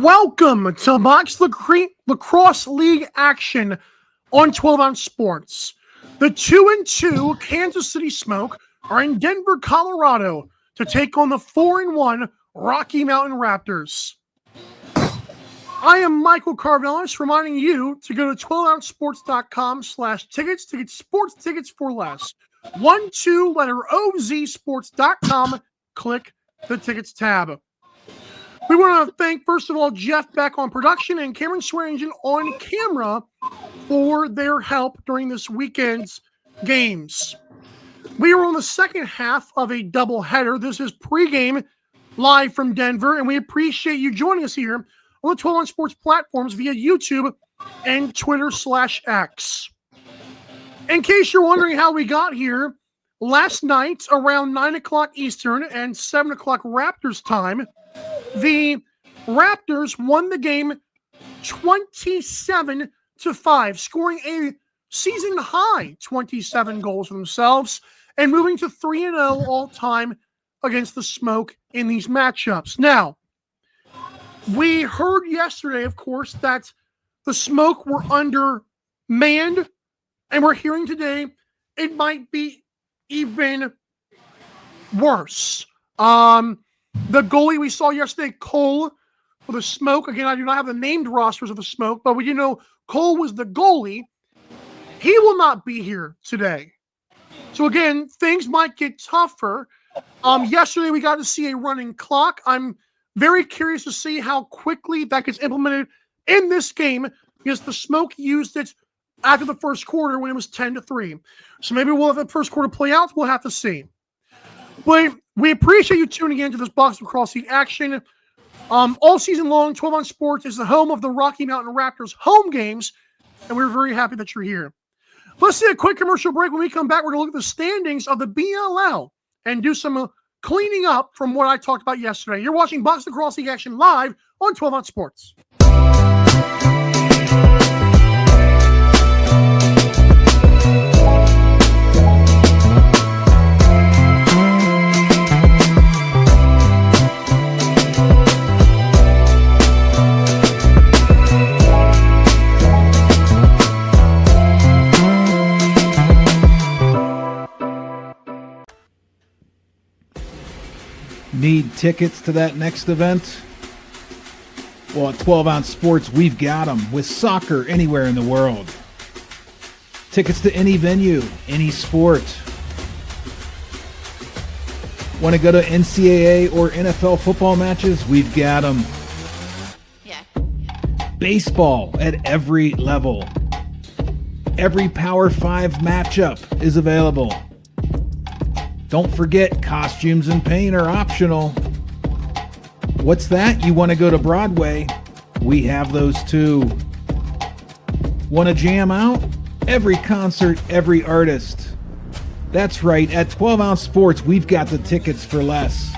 Welcome to Box Lacrosse League action on 12-ounce sports. The 2-2 Kansas City Smoke are in Denver, Colorado to take on the 4-1 Rocky Mountain Raptors. I am Michael Carvelis, reminding you to go to 12ouncesports.com/tickets to get sports tickets for less. 12-letter-OZ sports.com. Click the tickets tab. We want to thank, first of all, Jeff Beck on production and Cameron Swearingen on camera for their help during this weekend's games. We are on the second half of a doubleheader. This is pregame live from Denver, and we appreciate you joining us here on the 12-ounce sports platforms via YouTube and Twitter/X. In case you're wondering how we got here, last night around 9 o'clock Eastern and 7 o'clock Raptors time, the Raptors won the game 27-5, scoring a season-high 27 goals for themselves and moving to 3-0 all-time against the Smoke in these matchups. Now, we heard yesterday, of course, that the Smoke were undermanned, and we're hearing today it might be even worse. The goalie we saw yesterday, Cole, for the Smoke. Again, I do not have the named rosters of the Smoke, but we do know Cole was the goalie. He will not be here today. So again, things might get tougher. Yesterday, we got to see a running clock. I'm very curious to see how quickly that gets implemented in this game because the Smoke used it after the first quarter when it was 10-3. So maybe we'll have the first quarter play out. We'll have to see. But we appreciate you tuning in to this Box Lacrosse League action. All season long, 12-ounce sports is the home of the Rocky Mountain Raptors home games, and we're very happy that you're here. Let's see a quick commercial break. When we come back, we're going to look at the standings of the BLL and do some cleaning up from what I talked about yesterday. You're watching Box Lacrosse League action live on 12-ounce sports. Need tickets to that next event? Well, at 12-ounce sports, we've got them with soccer anywhere in the world. Tickets to any venue, any sport. Want to go to NCAA or NFL football matches? We've got them. Yeah. Baseball at every level. Every Power 5 matchup is available. Don't forget, costumes and paint are optional. What's that? You want to go to Broadway? We have those too. Want to jam out? Every concert, every artist. That's right, at 12-ounce sports, we've got the tickets for less.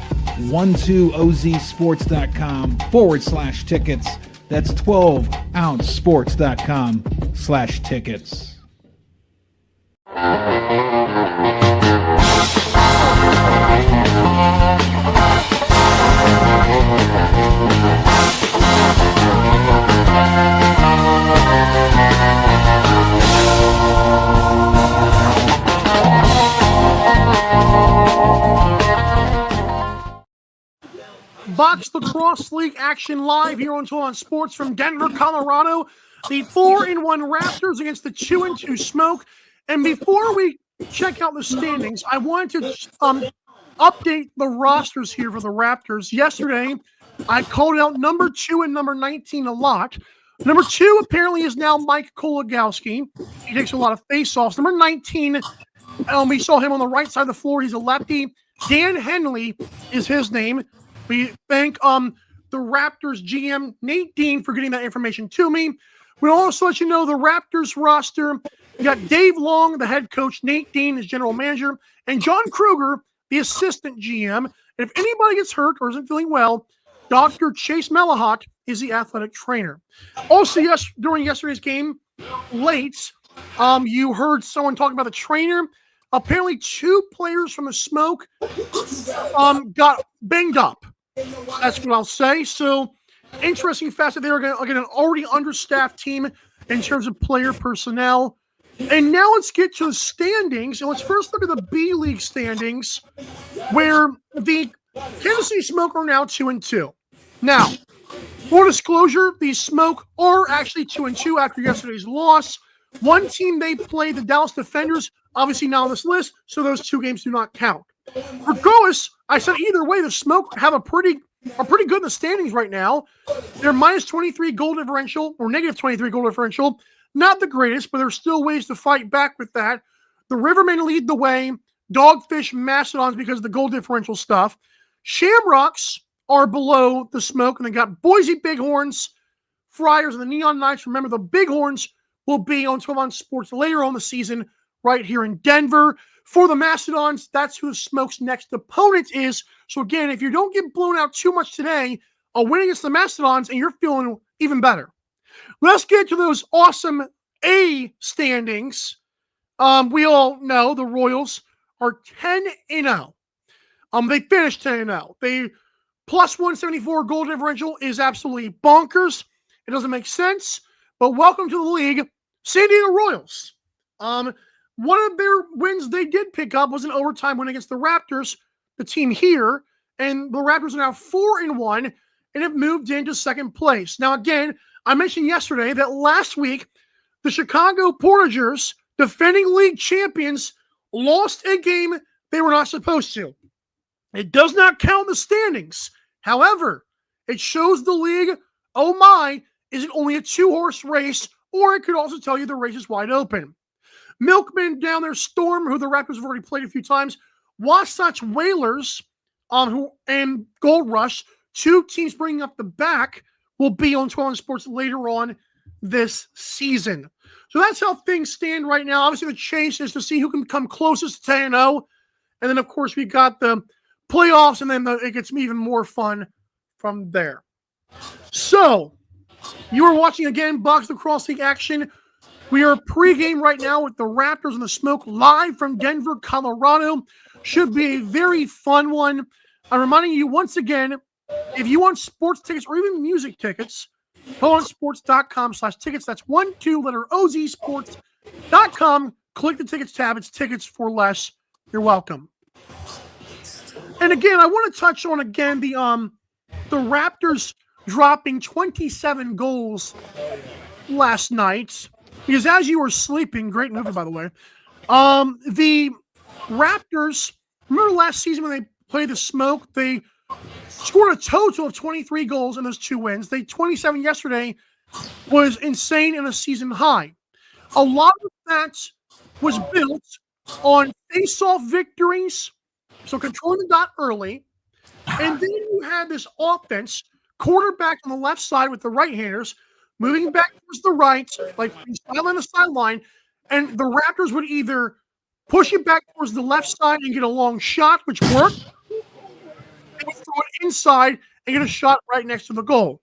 12ozsports.com/tickets. That's 12ouncesports.com/tickets. Box Lacrosse League action live here on 12-ounce sports from Denver, Colorado. The 4-1 Raptors against the 2-2 Smoke. And before we check out the standings, I wanted to update the rosters here for the Raptors. Yesterday, I called out number 2 and number 19 a lot. Number 2 apparently is now Mike Kologowski. He takes a lot of face-offs. Number 19, we saw him on the right side of the floor. He's a lefty. Dan Henley is his name. We thank the Raptors GM, Nate Dean, for getting that information to me. We'll also let you know the Raptors roster. You got Dave Long, the head coach, Nate Dean, his general manager, and John Kruger, the assistant GM. And if anybody gets hurt or isn't feeling well, Dr. Chase Melahot is the athletic trainer. Also, during yesterday's game, late, you heard someone talking about the trainer. Apparently, 2 players from the Smoke got banged up. That's what I'll say. So interesting fact that they're again an already understaffed team in terms of player personnel. And now let's get to the standings. And let's first look at the B League standings, where the Kansas City Smoke are now 2-2. Now, full disclosure, the Smoke are actually 2-2 after yesterday's loss. One team they played, the Dallas Defenders, obviously not on this list, so those 2 games do not count. Regardless, I said either way, the Smoke have are pretty good in the standings right now. They're minus 23 goal differential, or negative 23 goal differential. Not the greatest, but there's still ways to fight back with that. The Rivermen lead the way. Dogfish, Mastodons because of the goal differential stuff. Shamrocks are below the Smoke, and they got Boise Bighorns, Friars, and the Neon Knights. Remember, the Bighorns will be on 12 on Sports later on the season right here in Denver. For the Mastodons, that's who the Smoke's next opponent is. So again, if you don't get blown out too much today, a win against the Mastodons, and you're feeling even better. Let's get to those awesome A standings. We all know the Royals are 10-0. They finished 10-0. They plus 174 goal differential is absolutely bonkers. It doesn't make sense. But welcome to the league, San Diego Royals. One of their wins they did pick up was an overtime win against the Raptors, the team here, and the Raptors are now 4-1 and have moved into second place. Now, again, I mentioned yesterday that last week, the Chicago Portagers, defending league champions, lost a game they were not supposed to. It does not count the standings. However, it shows the league, oh my, is it only a 2-horse race, or it could also tell you the race is wide open. Milkman down there, Storm, who the Raptors have already played a few times, Wasatch Whalers, and Gold Rush, 2 teams bringing up the back, will be on 12 on Sports later on this season. So that's how things stand right now. Obviously, the chase is to see who can come closest to 10-0. And then, of course, we got the playoffs, and then it gets even more fun from there. So, you are watching, again, Box Lacrosse League action. We are pregame right now with the Raptors and the Smoke live from Denver, Colorado. Should be a very fun one. I'm reminding you once again, if you want sports tickets or even music tickets, go on sports.com/tickets. That's 12-OZ sports.com. Click the tickets tab. It's tickets for less. You're welcome. And again, I want to touch on again the Raptors dropping 27 goals last night. Because as you were sleeping, great movie by the way, the Raptors, remember last season when they played the Smoke, they scored a total of 23 goals in those 2 wins. They 27 yesterday was insane and a season high. A lot of that was built on face-off victories, so controlling the dot early, and then you had this offense, quarterback on the left side with the right-handers, moving back towards the right, like sideline to sideline, and the Raptors would either push it back towards the left side and get a long shot, which worked, and would throw it inside and get a shot right next to the goal.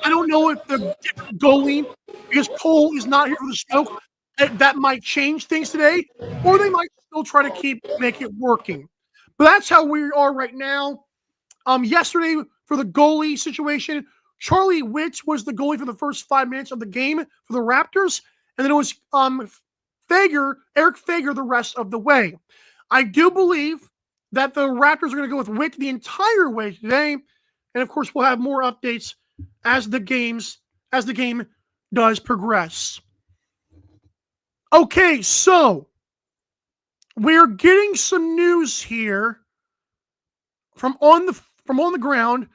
I don't know if the goalie, because Cole is not here for the Smoke, that might change things today, or they might still try to make it working. But that's how we are right now. Yesterday, for the goalie situation, Charlie Witt was the goalie for the first 5 minutes of the game for the Raptors, and then it was Eric Fager the rest of the way. I do believe that the Raptors are going to go with Witt the entire way today, and of course we'll have more updates as the game does progress. Okay, so we're getting some news here from on the ground.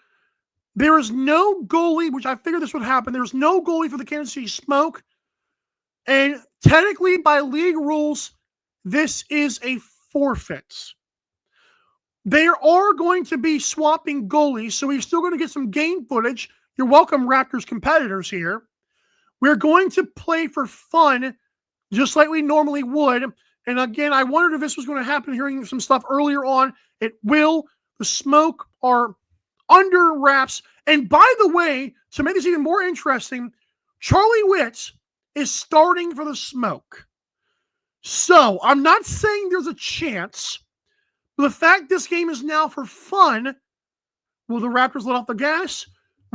There is no goalie, which I figured this would happen. There's no goalie for the Kansas City Smoke. And technically, by league rules, this is a forfeit. They are going to be swapping goalies, so we're still going to get some game footage. You're welcome, Raptors competitors here. We're going to play for fun, just like we normally would. And again, I wondered if this was going to happen, hearing some stuff earlier on. It will. The Smoke are under wraps. And by the way, to make this even more interesting, Charlie Witt is starting for the Smoke. So I'm not saying there's a chance, but the fact this game is now for fun, will the Raptors let off the gas?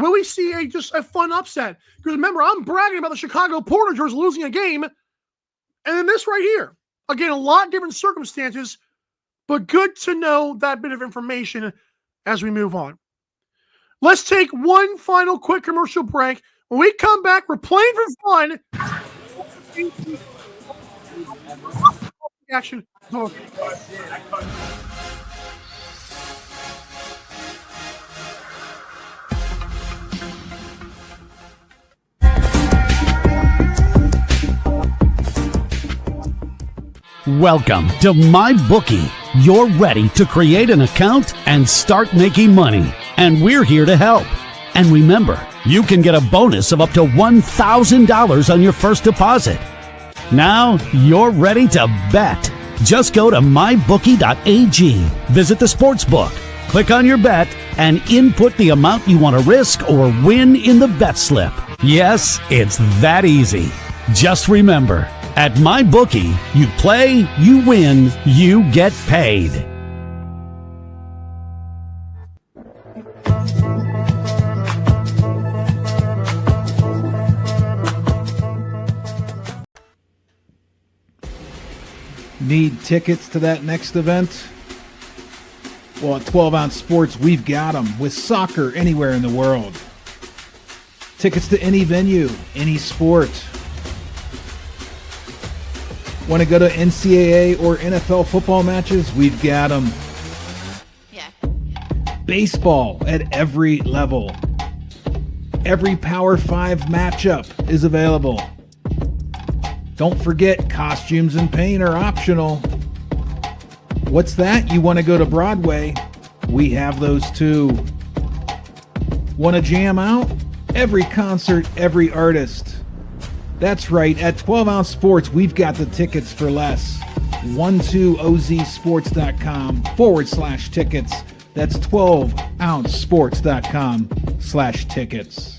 will we see just a fun upset? Because remember, I'm bragging about the Chicago Portagers losing a game, and then this right here. Again, a lot of different circumstances, but good to know that bit of information as we move on. Let's take one final quick commercial break. When we come back, we're playing for fun. Action. Welcome to MyBookie. You're ready to create an account and start making money, and we're here to help. And remember, you can get a bonus of up to $1,000 on your first deposit. Now you're ready to bet. Just go to mybookie.ag, visit the sportsbook, click on your bet, and input the amount you want to risk or win in the bet slip. Yes, it's that easy. Just remember, at MyBookie, you play, you win, you get paid. Need tickets to that next event? Well, at 12 Ounce Sports, we've got them with soccer anywhere in the world. Tickets to any venue, any sport. Want to go to NCAA or NFL football matches? We've got them. Yeah. Baseball at every level. Every Power 5 matchup is available. Don't forget, costumes and paint are optional. What's that? You want to go to Broadway? We have those too. Want to jam out? Every concert, every artist. That's right, at 12 Ounce Sports, we've got the tickets for less. 12ozsports.com/tickets. That's 12ouncesports.com/tickets.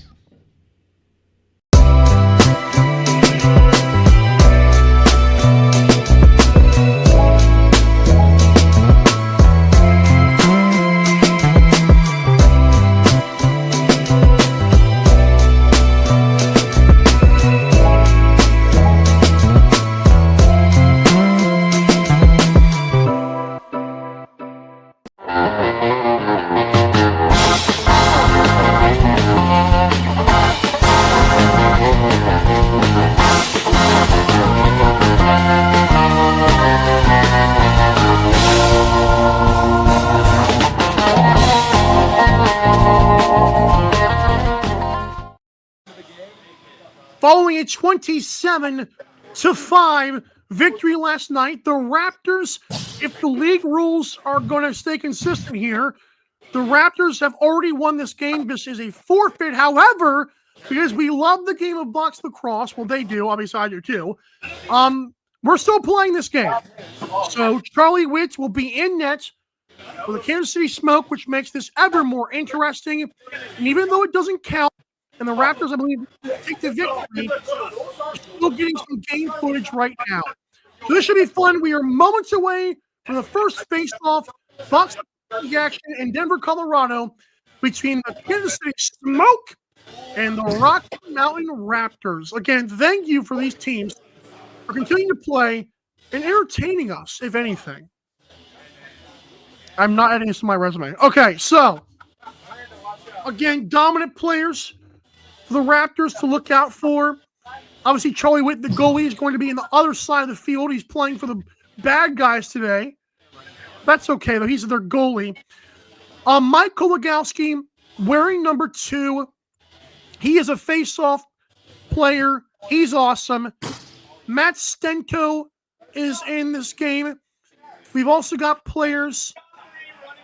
Following a 27-5 victory last night, the Raptors, if the league rules are going to stay consistent here, the Raptors have already won this game. This is a forfeit. However, because we love the game of box lacrosse, well, they do, obviously I do too, we're still playing this game. So Charlie Witt will be in net for the Kansas City Smoke, which makes this ever more interesting. And even though it doesn't count, and the Raptors, I believe, take the victory, we're still getting some game footage right now. So this should be fun. We are moments away from the first face-off box action in Denver, Colorado, between the Kansas City Smoke and the Rocky Mountain Raptors. Again, thank you for these teams for continuing to play and entertaining us, if anything. I'm not adding this to my resume. Okay, so, again, dominant players for the Raptors to look out for. Obviously, Charlie Witt, the goalie, is going to be in the other side of the field. He's playing for the bad guys today. That's okay, though. He's their goalie. Mike Kologowski, wearing number 2. He is a face-off player. He's awesome. Matt Stenko is in this game. We've also got players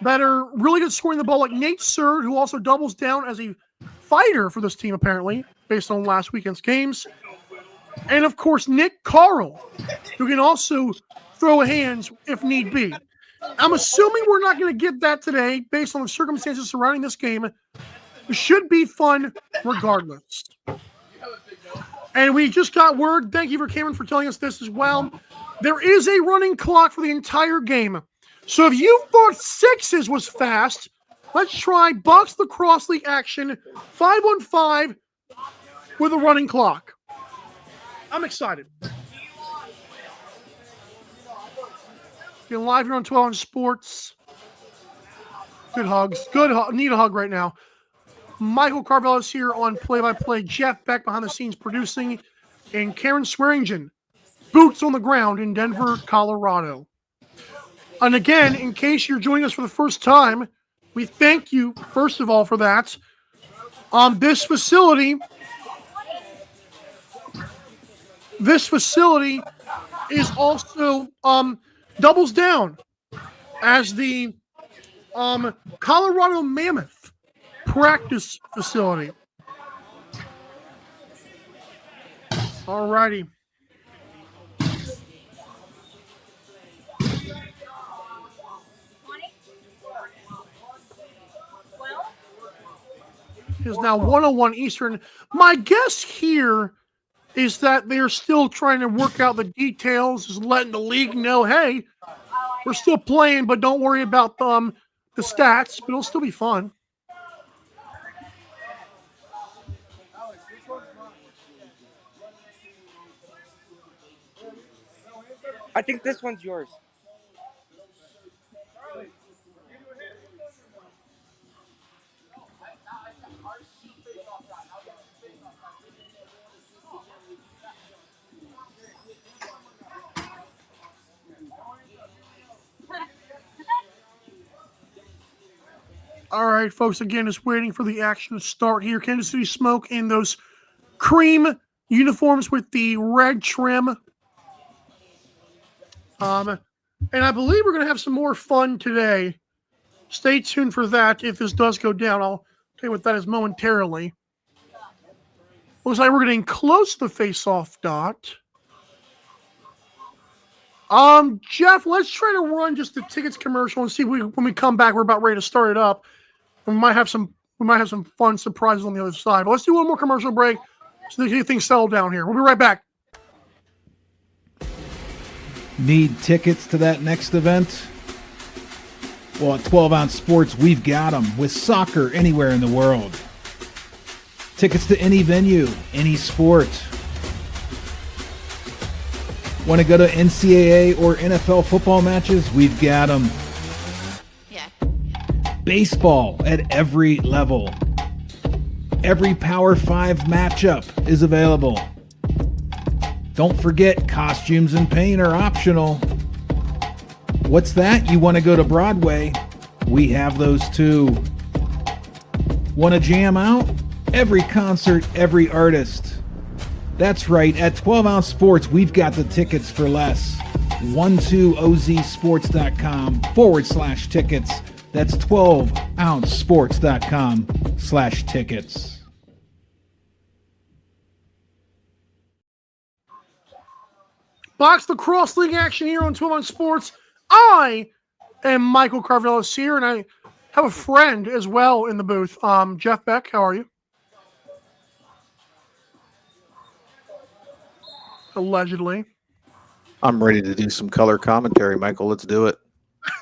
that are really good scoring the ball, like Nate Surd, who also doubles down as a fighter for this team, apparently, based on last weekend's games. And, of course, Nick Carl, who can also throw hands if need be. I'm assuming we're not going to get that today based on the circumstances surrounding this game. It should be fun regardless. And we just got word, thank you for Cameron for telling us this as well, there is a running clock for the entire game. So if you thought 6s was fast, Let's try Box Lacrosse League action 5-on-5 with a running clock. I'm excited. You're live here on 12 on Sports. Good hugs. Need a hug right now. Michael Carvel is here on play-by-play. Jeff Beck behind the scenes producing. And Karen Swearingen, boots on the ground in Denver, Colorado. And again, in case you're joining us for the first time, we thank you, first of all, for that. This facility is also doubles down as the Colorado Mammoth practice facility. All righty. It is now 1:01 Eastern. My guess here is that they're still trying to work out the details, is letting the league know, hey, we're still playing, but don't worry about the stats, but it'll still be fun. I think this one's yours. All right, folks, again, just waiting for the action to start here. Kansas City Smoke in those cream uniforms with the red trim. And I believe we're going to have some more fun today. Stay tuned for that if this does go down. I'll tell you what that is momentarily. Looks like we're getting close to the face-off dot. Jeff, let's try to run just the tickets commercial and see if when we come back, we're about ready to start it up. We might have some fun surprises on the other side. But let's do one more commercial break so that things settle down here. We'll be right back. Need tickets to that next event? Well, at 12 Ounce Sports, we've got them with soccer anywhere in the world. Tickets to any venue, any sport. Want to go to NCAA or NFL football matches? We've got them. Yeah. Baseball at every level. Every Power 5 matchup is available. Don't forget, costumes and paint are optional. What's that? You want to go to Broadway? We have those too. Want to jam out? Every concert, every artist. That's right, at 12 Ounce Sports, we've got the tickets for less. 12ozsports.com/tickets. That's 12ouncesports.com/tickets. Box Lacrosse League action here on 12 Ounce Sports. I am Michael Carvelis here, and I have a friend as well in the booth. Jeff Beck, how are you? Allegedly. I'm ready to do some color commentary, Michael. Let's do it.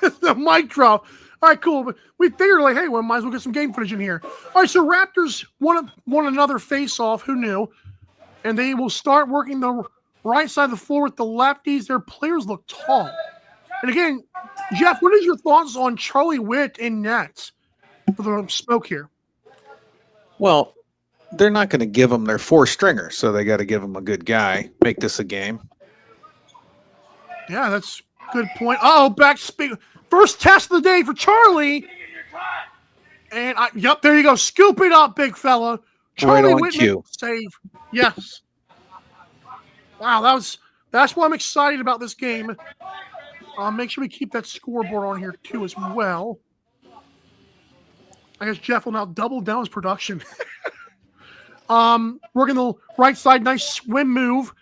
The mic drop. All right, cool. But we figured, like, hey, we might as well get some game footage in here. All right, so Raptors won another face-off. Who knew? And they will start working the right side of the floor with the lefties. Their players look tall. And again, Jeff, what is your thoughts on Charlie Witt in nets for the Smoke here? Well, they're not going to give them their four-stringer, so they got to give them a good guy. Make this a game. Yeah, that's a good point. Oh, back speed. First test of the day for Charlie. And, yep, there you go. Scoop it up, big fella. Charlie Right on Witt cue. save. Yes. Wow, that's why I'm excited about this game. Make sure we keep that scoreboard on here, too, as well. I guess Jeff will now double down his production. Working the right side, nice swim move.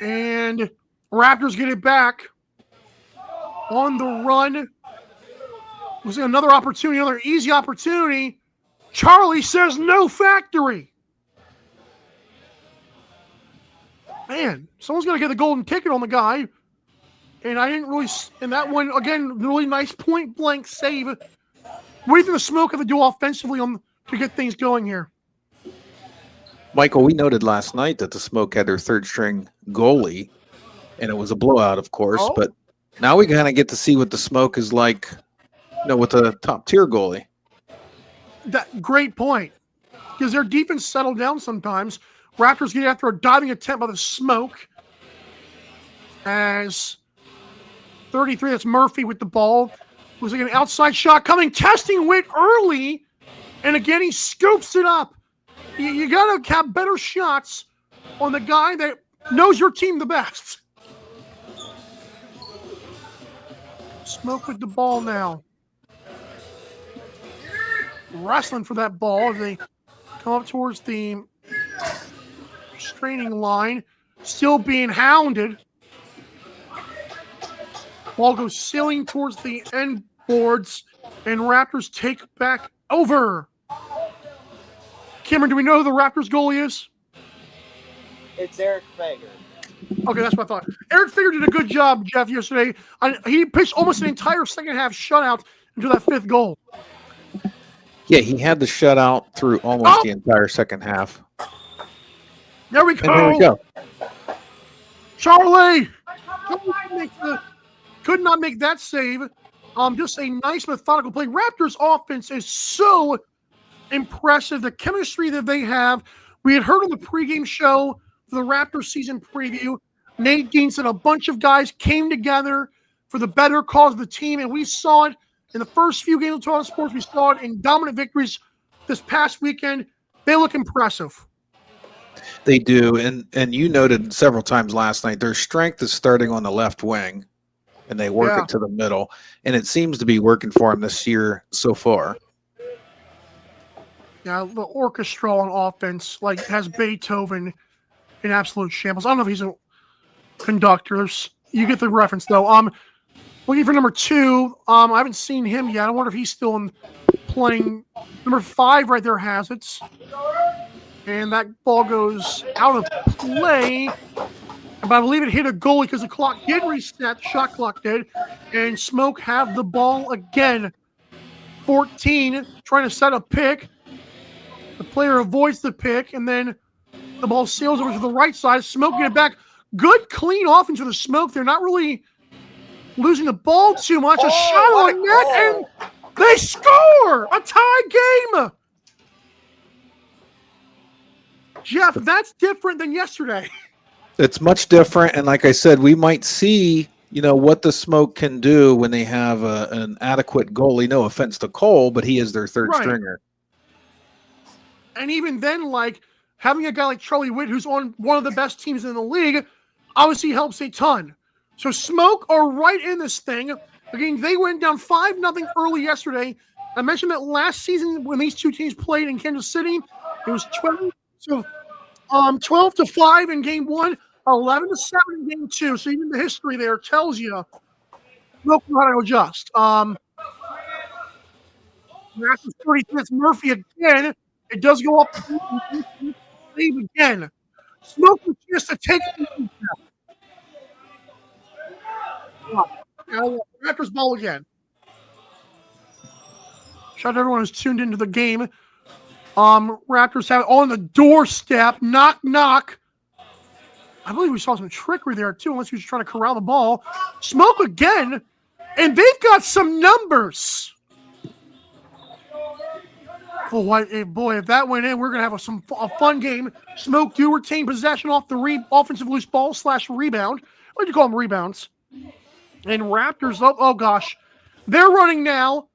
And Raptors get it back. On the run. We'll see another opportunity, another easy opportunity. Charlie says no factory. Man, someone's got to get the golden ticket on the guy. And I didn't really, and that one, again, really nice point blank save What do you think the Smoke have to do offensively to get things going here? Michael, we noted last night that the Smoke had their third string goalie, and it was a blowout, of course. Oh. But now we kind of get to see what the Smoke is like, with a top tier goalie. Great point. Because their defense settled down sometimes. Raptors get after a diving attempt by the Smoke. As 33, that's Murphy with the ball. Was like an outside shot coming, testing Witt early. And again, he scoops it up. You got to have better shots on the guy that knows your team the best. Smoke with the ball now. Wrestling for that ball as they come up towards the straining line. Still being hounded. Ball goes sailing towards the end boards, and Raptors take back over. Cameron, do we know who the Raptors goalie is? It's Eric Fager. Okay, that's what I thought. Eric Fager did a good job, Jeff, yesterday. He pitched almost an entire second half shutout into that fifth goal. Yeah, he had the shutout through almost the entire second half. There we go. And there we go. Charlie could not make that save. Just a nice methodical play. Raptors offense is so impressive. The chemistry that they have. We had heard on the pregame show for the Raptors season preview, Nate Dean said a bunch of guys came together for the better cause of the team, and we saw it in the first few games of Toronto Sports. We saw it in dominant victories this past weekend. They look impressive. They do, and you noted several times last night, their strength is starting on the left wing, and they work it to the middle, and it seems to be working for them this year so far. Yeah, the orchestra on offense has Beethoven in absolute shambles. I don't know if he's a conductor. You get the reference though. Looking for number 2. I haven't seen him yet. I wonder if he's still playing. Number 5 right there has it. And that ball goes out of play. But I believe it hit a goalie because the clock did reset. The shot clock did. And Smoke have the ball again. 14, trying to set a pick. The player avoids the pick, and then the ball sails over to the right side. Smoke get it back. Good clean offense for the Smoke. They're not really losing the ball too much. A shot on net, and they score! A tie game! Jeff, that's different than yesterday. It's much different, and like I said, we might see, what the Smoke can do when they have an adequate goalie. No offense to Cole, but he is their third stringer. And even then, having a guy like Charlie Witt, who's on one of the best teams in the league, obviously helps a ton. So Smoke are right in this thing. Again, they went down 5-0 early yesterday. I mentioned that last season when these two teams played in Kansas City, it was 12-5 in game 1, 11-7 in game 2. So even the history there tells you Smoke know how to adjust. After 30 minutes, Murphy again. It does go up save again. Smoke was just to take it. Raptors ball again. Shout out to everyone who's tuned into the game. Raptors have it on the doorstep. Knock, knock. I believe we saw some trickery there too, unless he was trying to corral the ball. Smoke again, and they've got some numbers. Oh, boy, if that went in, we're going to have a fun game. Smoke do retain possession off the offensive loose ball / rebound. What do you call them, rebounds? And Raptors, oh gosh. They're running now.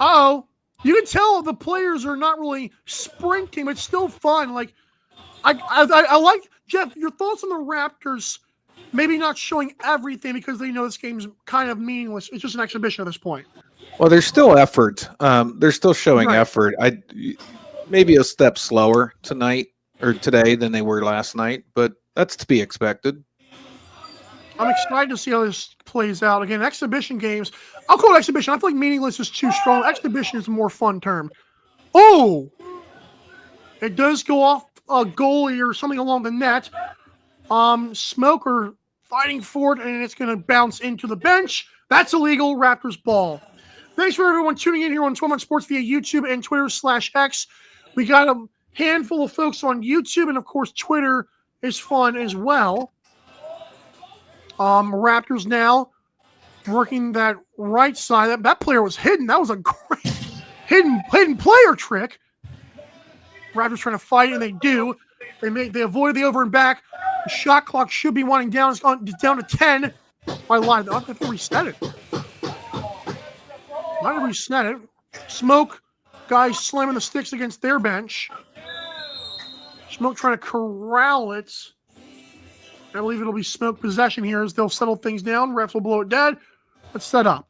Uh-oh. You can tell the players are not really sprinting, but it's still fun. I like, Jeff, your thoughts on the Raptors maybe not showing everything because they know this game's kind of meaningless. It's just an exhibition at this point. Well, there's still effort. They're still showing effort. Maybe a step slower tonight or today than they were last night, but that's to be expected. I'm excited to see how this plays out. Again, exhibition games. I'll call it exhibition. I feel like meaningless is too strong. Exhibition is a more fun term. Oh! It does go off a goalie or something along the net. Smoker fighting for it, and it's going to bounce into the bench. That's illegal. Raptors ball. Thanks for everyone tuning in here on 12 Sports via YouTube and Twitter/X. We got a handful of folks on YouTube, and of course, Twitter is fun as well. Raptors now working that right side. That player was hidden. That was a great hidden player trick. Raptors trying to fight, and they do. They avoid the over and back. The shot clock should be winding down. It's down to 10. I lied. I have to reset it. Might have reset it. Smoke, guys slamming the sticks against their bench. Smoke trying to corral it. I believe it'll be Smoke possession here as they'll settle things down. Refs will blow it dead. Let's set up.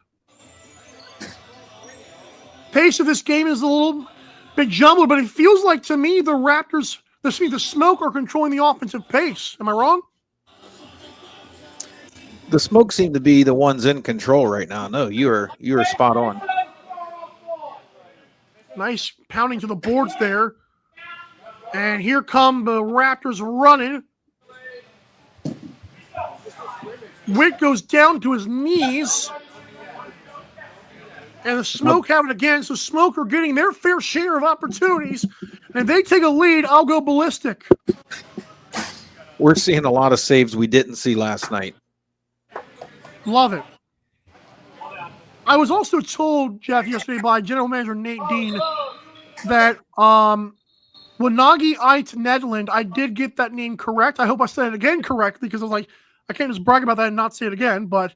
Pace of this game is a little bit jumbled, but it feels like to me the Smoke are controlling the offensive pace. Am I wrong? The Smoke seem to be the ones in control right now. No, you are spot on. Nice pounding to the boards there. And here come the Raptors running. Witt goes down to his knees. And the Smoke have it again. So Smoke are getting their fair share of opportunities. And if they take a lead, I'll go ballistic. We're seeing a lot of saves we didn't see last night. Love it. I was also told, Jeff, yesterday by General Manager Nate Dean that Wanagi Ait Nederland, I did get that name correct. I hope I said it again correctly because I was like, I can't just brag about that and not say it again, but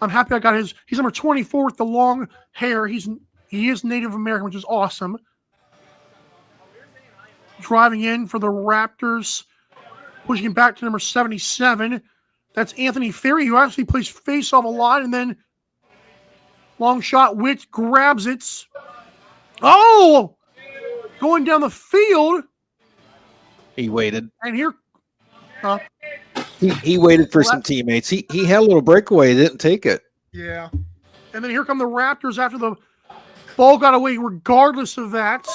I'm happy I got he's number 24 with the long hair. He is Native American, which is awesome. Driving in for the Raptors, pushing him back to number 77. That's Anthony Ferry, who actually plays face-off a lot, and then long shot, Witt grabs it. Oh! Going down the field. He waited. And here... He waited for some teammates. He had a little breakaway. He didn't take it. Yeah. And then here come the Raptors after the ball got away regardless of that.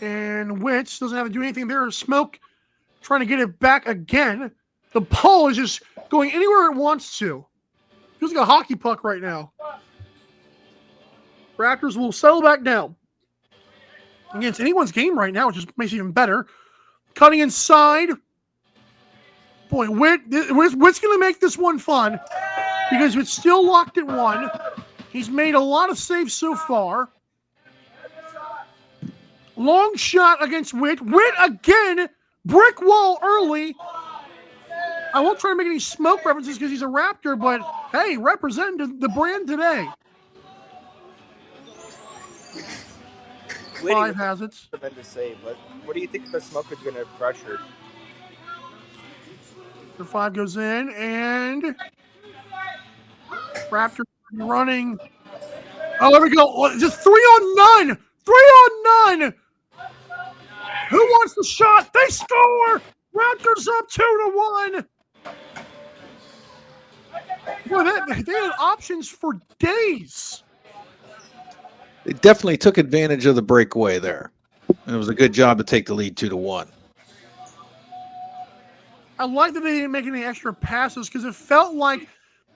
And Witt doesn't have to do anything there. Smoke trying to get it back again. The ball is just going anywhere it wants to. Feels like a hockey puck right now. Raptors will settle back down. Against anyone's game right now, which just makes it even better. Cutting inside. Boy, Witt's going to make this one fun because it's still locked at 1. He's made a lot of saves so far. Long shot against Witt. Witt again. Brick wall early. I won't try to make any Smoke references because he's a Raptor, but hey, representing the brand today. Witty 5 has it. Tremendous save. What do you think the Smoke is going to pressure? The 5 goes in, and Raptors running. Oh, there we go. Just 3 on none. 3 on none. Who wants the shot? They score. Raptors up 2-1. Boy, they had options for days. They definitely took advantage of the breakaway there. And it was a good job to take the lead 2-1. I like that they didn't make any extra passes because it felt like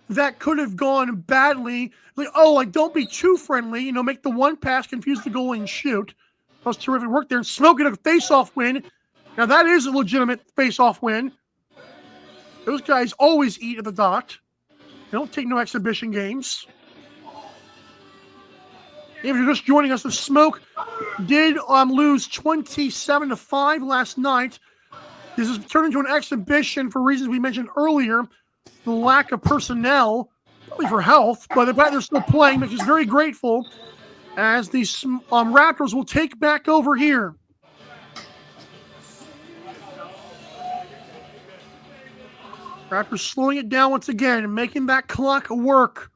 that could have gone badly. Like, don't be too friendly. Make the one pass, confuse the goalie, and shoot. That was terrific work there. Smoke get a face-off win. Now, that is a legitimate face-off win. Those guys always eat at the dot. They don't take no exhibition games. If you're just joining us, the Smoke did lose 27-5 last night. This has turned into an exhibition for reasons we mentioned earlier. The lack of personnel, probably for health, but the fact they're still playing makes us very grateful as the Raptors will take back over here. Raptors slowing it down once again and making that clock work.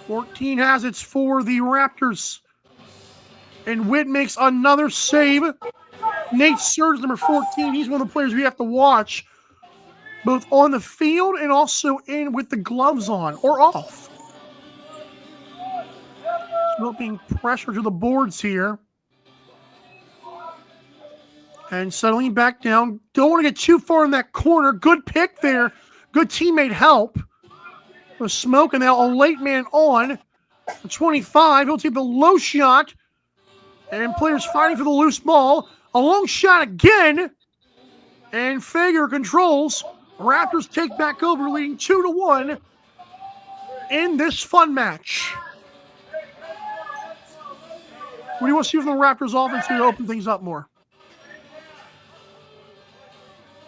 14 has it for the Raptors. And Witt makes another save. Nate Surge, number 14, he's one of the players we have to watch, both on the field and also in with the gloves on or off. Smoke being pressured to the boards here. And settling back down. Don't want to get too far in that corner. Good pick there. Good teammate help. The Smoke, and now a late man on the 25. He'll take the low shot, and players fighting for the loose ball. A long shot again, and Fager controls. Raptors take back over, leading 2-1 in this fun match. What do you want to see from the Raptors offense to open things up more?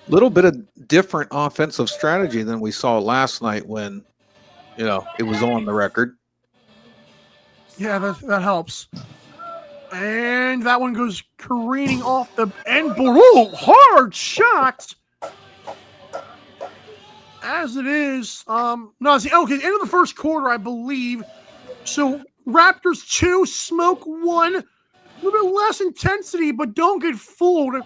Little bit of different offensive strategy than we saw last night when, it was on the record. Yeah, that helps. And that one goes careening off the end. Oh, hard shot. As it is. No, it's okay. End of the first quarter, I believe. So Raptors 2, Smoke 1. A little bit less intensity, but don't get fooled.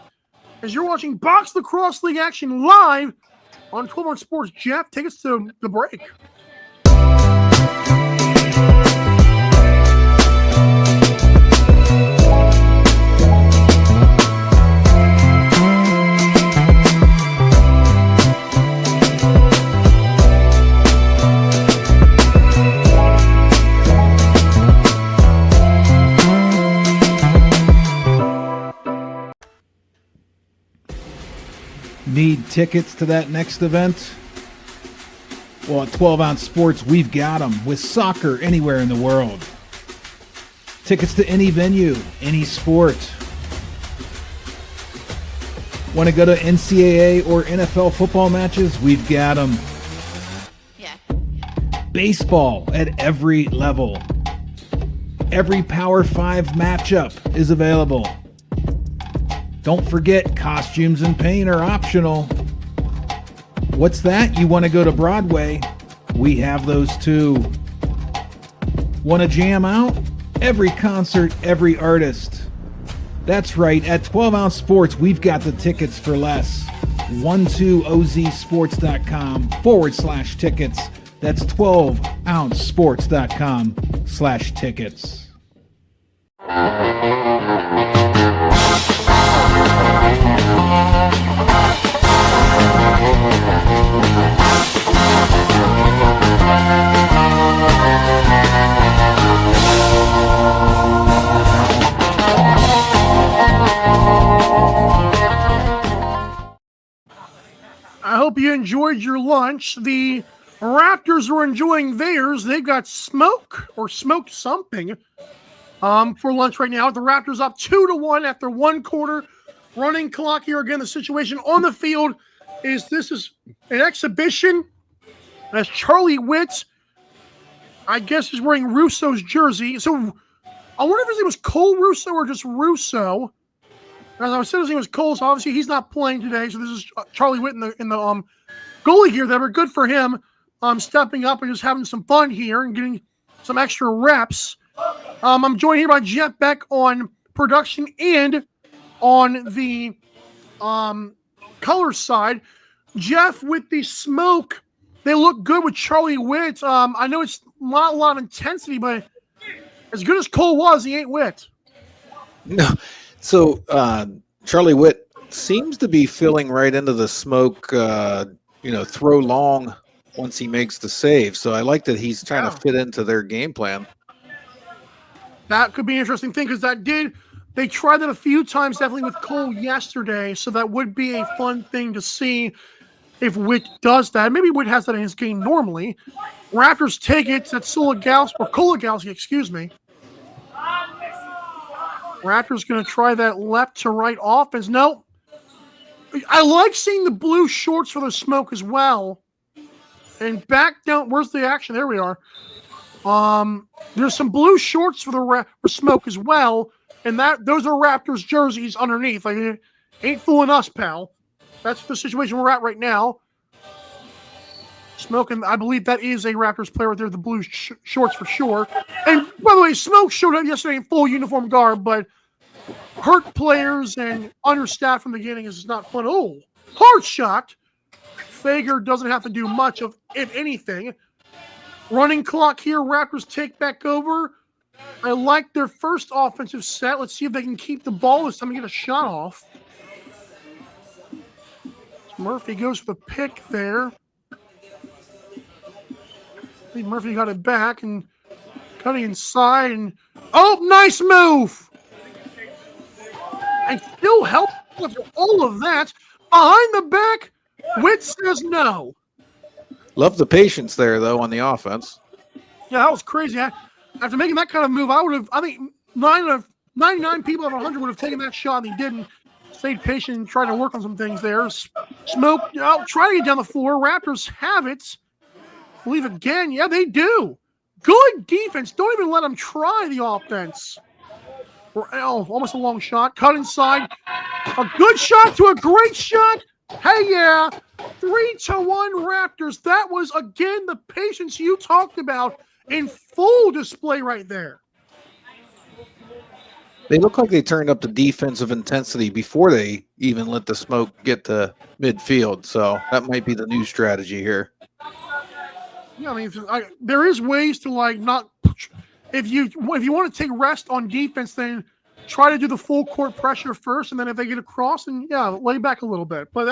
As you're watching Box Lacrosse League action live on 12 on Sports. Jeff, take us to the break. Need tickets to that next event? Well, at 12 Ounce Sports, we've got them with soccer anywhere in the world. Tickets to any venue, any sport. Want to go to NCAA or NFL football matches? We've got them. Yeah. Baseball at every level. Every Power 5 matchup is available. Don't forget, costumes and paint are optional. What's that? You want to go to Broadway? We have those too. Want to jam out? Every concert, every artist. That's right, at 12 Ounce Sports, we've got the tickets for less. 12ozsports.com/tickets. That's 12ouncesports.com/tickets. I hope you enjoyed your lunch. The Raptors were enjoying theirs. They've got smoke or smoked something for lunch right now. The Raptors up 2-1 after one quarter. Running clock here again. The situation on the field is this is an exhibition. As Charlie Witt, I guess, is wearing Russo's jersey. So I wonder if his name was Cole Russo or just Russo. As I said, his name was Cole, so obviously he's not playing today. So this is Charlie Witt in the goalie gear. That were good for him, stepping up and just having some fun here and getting some extra reps. I'm joined here by Jeff Beck on production and on the color side. Jeff, with the smoke, they look good with Charlie Witt. I know it's not a lot of intensity, but as good as Cole was, he ain't Witt. No. So Charlie Witt seems to be filling right into the smoke, throw long once he makes the save. So I like that he's trying to fit into their game plan. That could be an interesting thing because they tried that a few times, definitely with Cole yesterday. So that would be a fun thing to see if Witt does that. Maybe Witt has that in his game normally. Raptors take it. That's Kolagowski, excuse me. Raptors going to try that left to right offense. No. I like seeing the blue shorts for the smoke as well. And back down. Where's the action? There we are. There's some blue shorts for smoke as well. And those are Raptors jerseys underneath. Like, ain't fooling us, pal. That's the situation we're at right now. Smoke, and I believe that is a Raptors player right there, the blue shorts for sure. And by the way, Smoke showed up yesterday in full uniform garb, but hurt players and understaffed from the beginning is not fun. Oh, hard shot. Fager doesn't have to do much of, if anything. Running clock here. Raptors take back over. I like their first offensive set. Let's see if they can keep the ball this time and get a shot off. Murphy goes for the pick there. I think Murphy got it back and cutting inside. And oh, nice move! And still help with all of that. Behind the back, Witt says no. Love the patience there, though, on the offense. Yeah, that was crazy. After making that kind of move, I think 99 people out of 100 would have taken that shot, and he didn't. Stayed patient and tried to work on some things there. Smoke, trying to get down the floor. Raptors have it. I believe again. Yeah, they do. Good defense. Don't even let them try the offense. Almost a long shot. Cut inside. A good shot to a great shot. Hey, yeah. 3-1 Raptors. That was, again, the patience you talked about in full display right there. They look like they turned up the defensive intensity before they even let the Smoke get to midfield. So that might be the new strategy here. Yeah, I mean, there is ways to not. If you want to take rest on defense, then try to do the full court pressure first, and then if they get across, then lay back a little bit. But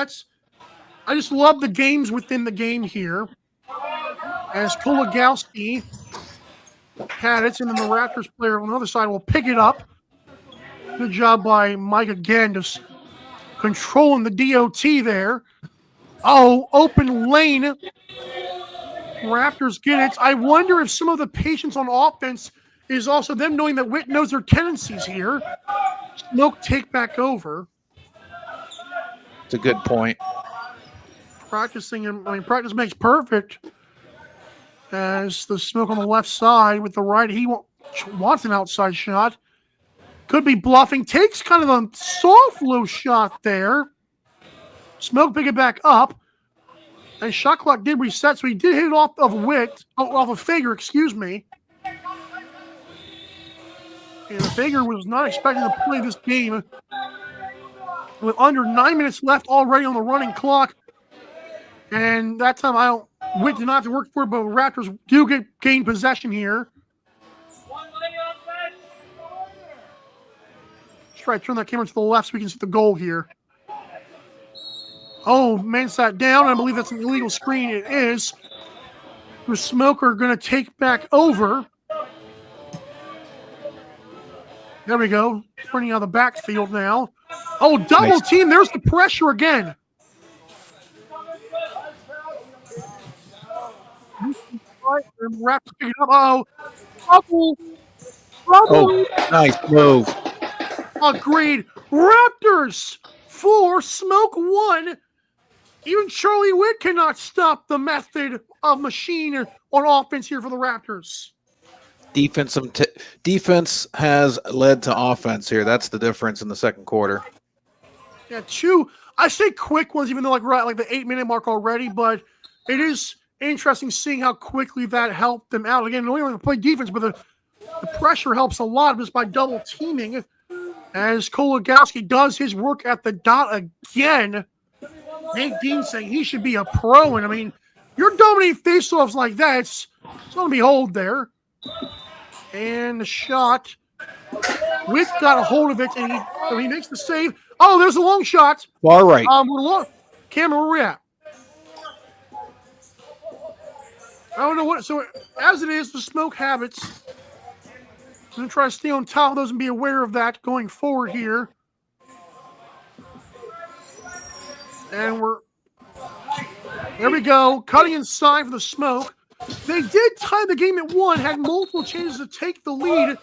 I just love the games within the game here. As Kolagowski had it, and then the Raptors player on the other side will pick it up. Good job by Mike again, just controlling the DOT there. Oh, open lane. Raptors get it. I wonder if some of the patience on offense is also them knowing that Witt knows their tendencies here. Smoke take back over. It's a good point. Practice makes perfect. As the Smoke on the left side with the right, he wants an outside shot. Could be bluffing. Takes kind of a soft low shot there. Smoke pick it back up. And shot clock did reset, so he did hit it off of off of Fager, excuse me. And Fager was not expecting to play this game with under 9 minutes left already on the running clock. And that time Witt did not have to work for it, but Raptors do gain possession here. Let's try to turn that camera to the left so we can see the goal here. Oh, man sat down. I believe that's an illegal screen. It is. The Smoke are going to take back over. There we go. Turning out of the backfield now. Oh, double team. There's the pressure again. Raptors pick it up. Oh, trouble. Oh, nice move. Agreed. Raptors 4, Smoke 1. Even Charlie Witt cannot stop the method of machine on offense here for the Raptors. Defense has led to offense here. That's the difference in the second quarter. Yeah, I say quick ones, even though we're at the 8-minute mark already, but it is interesting seeing how quickly that helped them out. Again, we don't even play defense, but the pressure helps a lot just by double teaming as Kolagowski does his work at the dot again. Nate Dean saying he should be a pro, and I mean, you're dominating faceoffs like that. It's going to behold there. And the shot. Witt got a hold of it, and he makes the save. Oh, there's a long shot. Far right. Cameron, where we at? I don't know what. So as it is, the Smoke habits. I'm going to try to stay on top of those and be aware of that going forward here. And there we go. Cutting inside for the Smoke. They did tie the game at 1, had multiple chances to take the lead.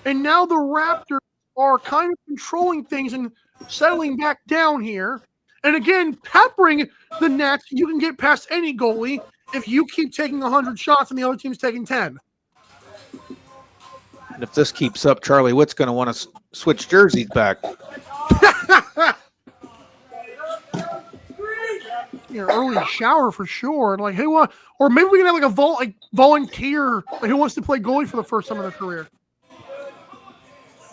And now the Raptors are kind of controlling things and settling back down here. And again, peppering the Nets. You can get past any goalie if you keep taking 100 shots and the other team's taking 10. And if this keeps up, Charlie Witt's going to want to switch jerseys back. Early shower for sure. Or maybe we can have a volunteer who wants to play goalie for the first time in their career.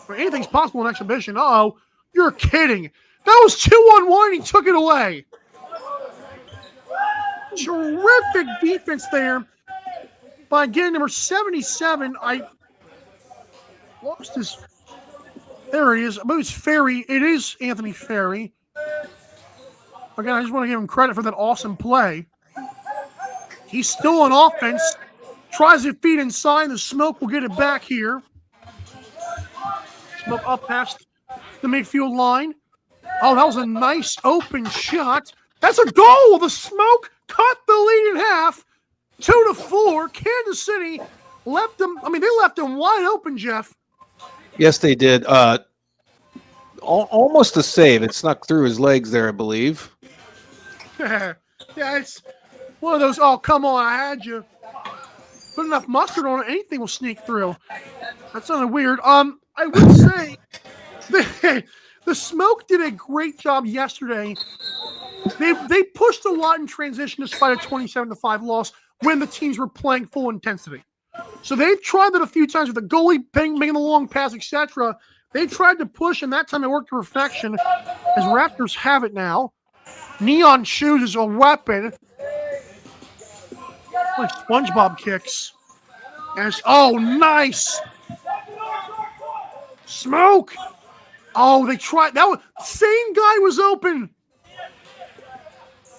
But anything's possible in exhibition. Uh-oh, you're kidding. That was 2-on-1 and he took it away. Terrific defense there. But again, number 77, I lost his. There he is. I believe it's Ferry. It is Anthony Ferry. Again, I just want to give him credit for that awesome play. He's still on offense. Tries to feed inside. The Smoke will get it back here. Smoke up past the midfield line. Oh, that was a nice open shot. That's a goal. The Smoke cut the lead in half. 2-4. Kansas City left them. I mean, they left them wide open, Jeff. Yes, they did. Almost a save. It snuck through his legs there, I believe. Yeah, it's one of those, oh, come on, I had you. Put enough mustard on it, anything will sneak through. That sounded weird. I would say the Smoke did a great job yesterday. They pushed a lot in transition despite a 27-5 loss when the teams were playing full intensity. So they've tried that a few times with the goalie making the long pass, etc. They tried to push, and that time it worked to perfection as Raptors have it now. Neon shoes is a weapon. Like SpongeBob kicks. And oh, nice. Smoke. Oh, they tried. That was same guy was open.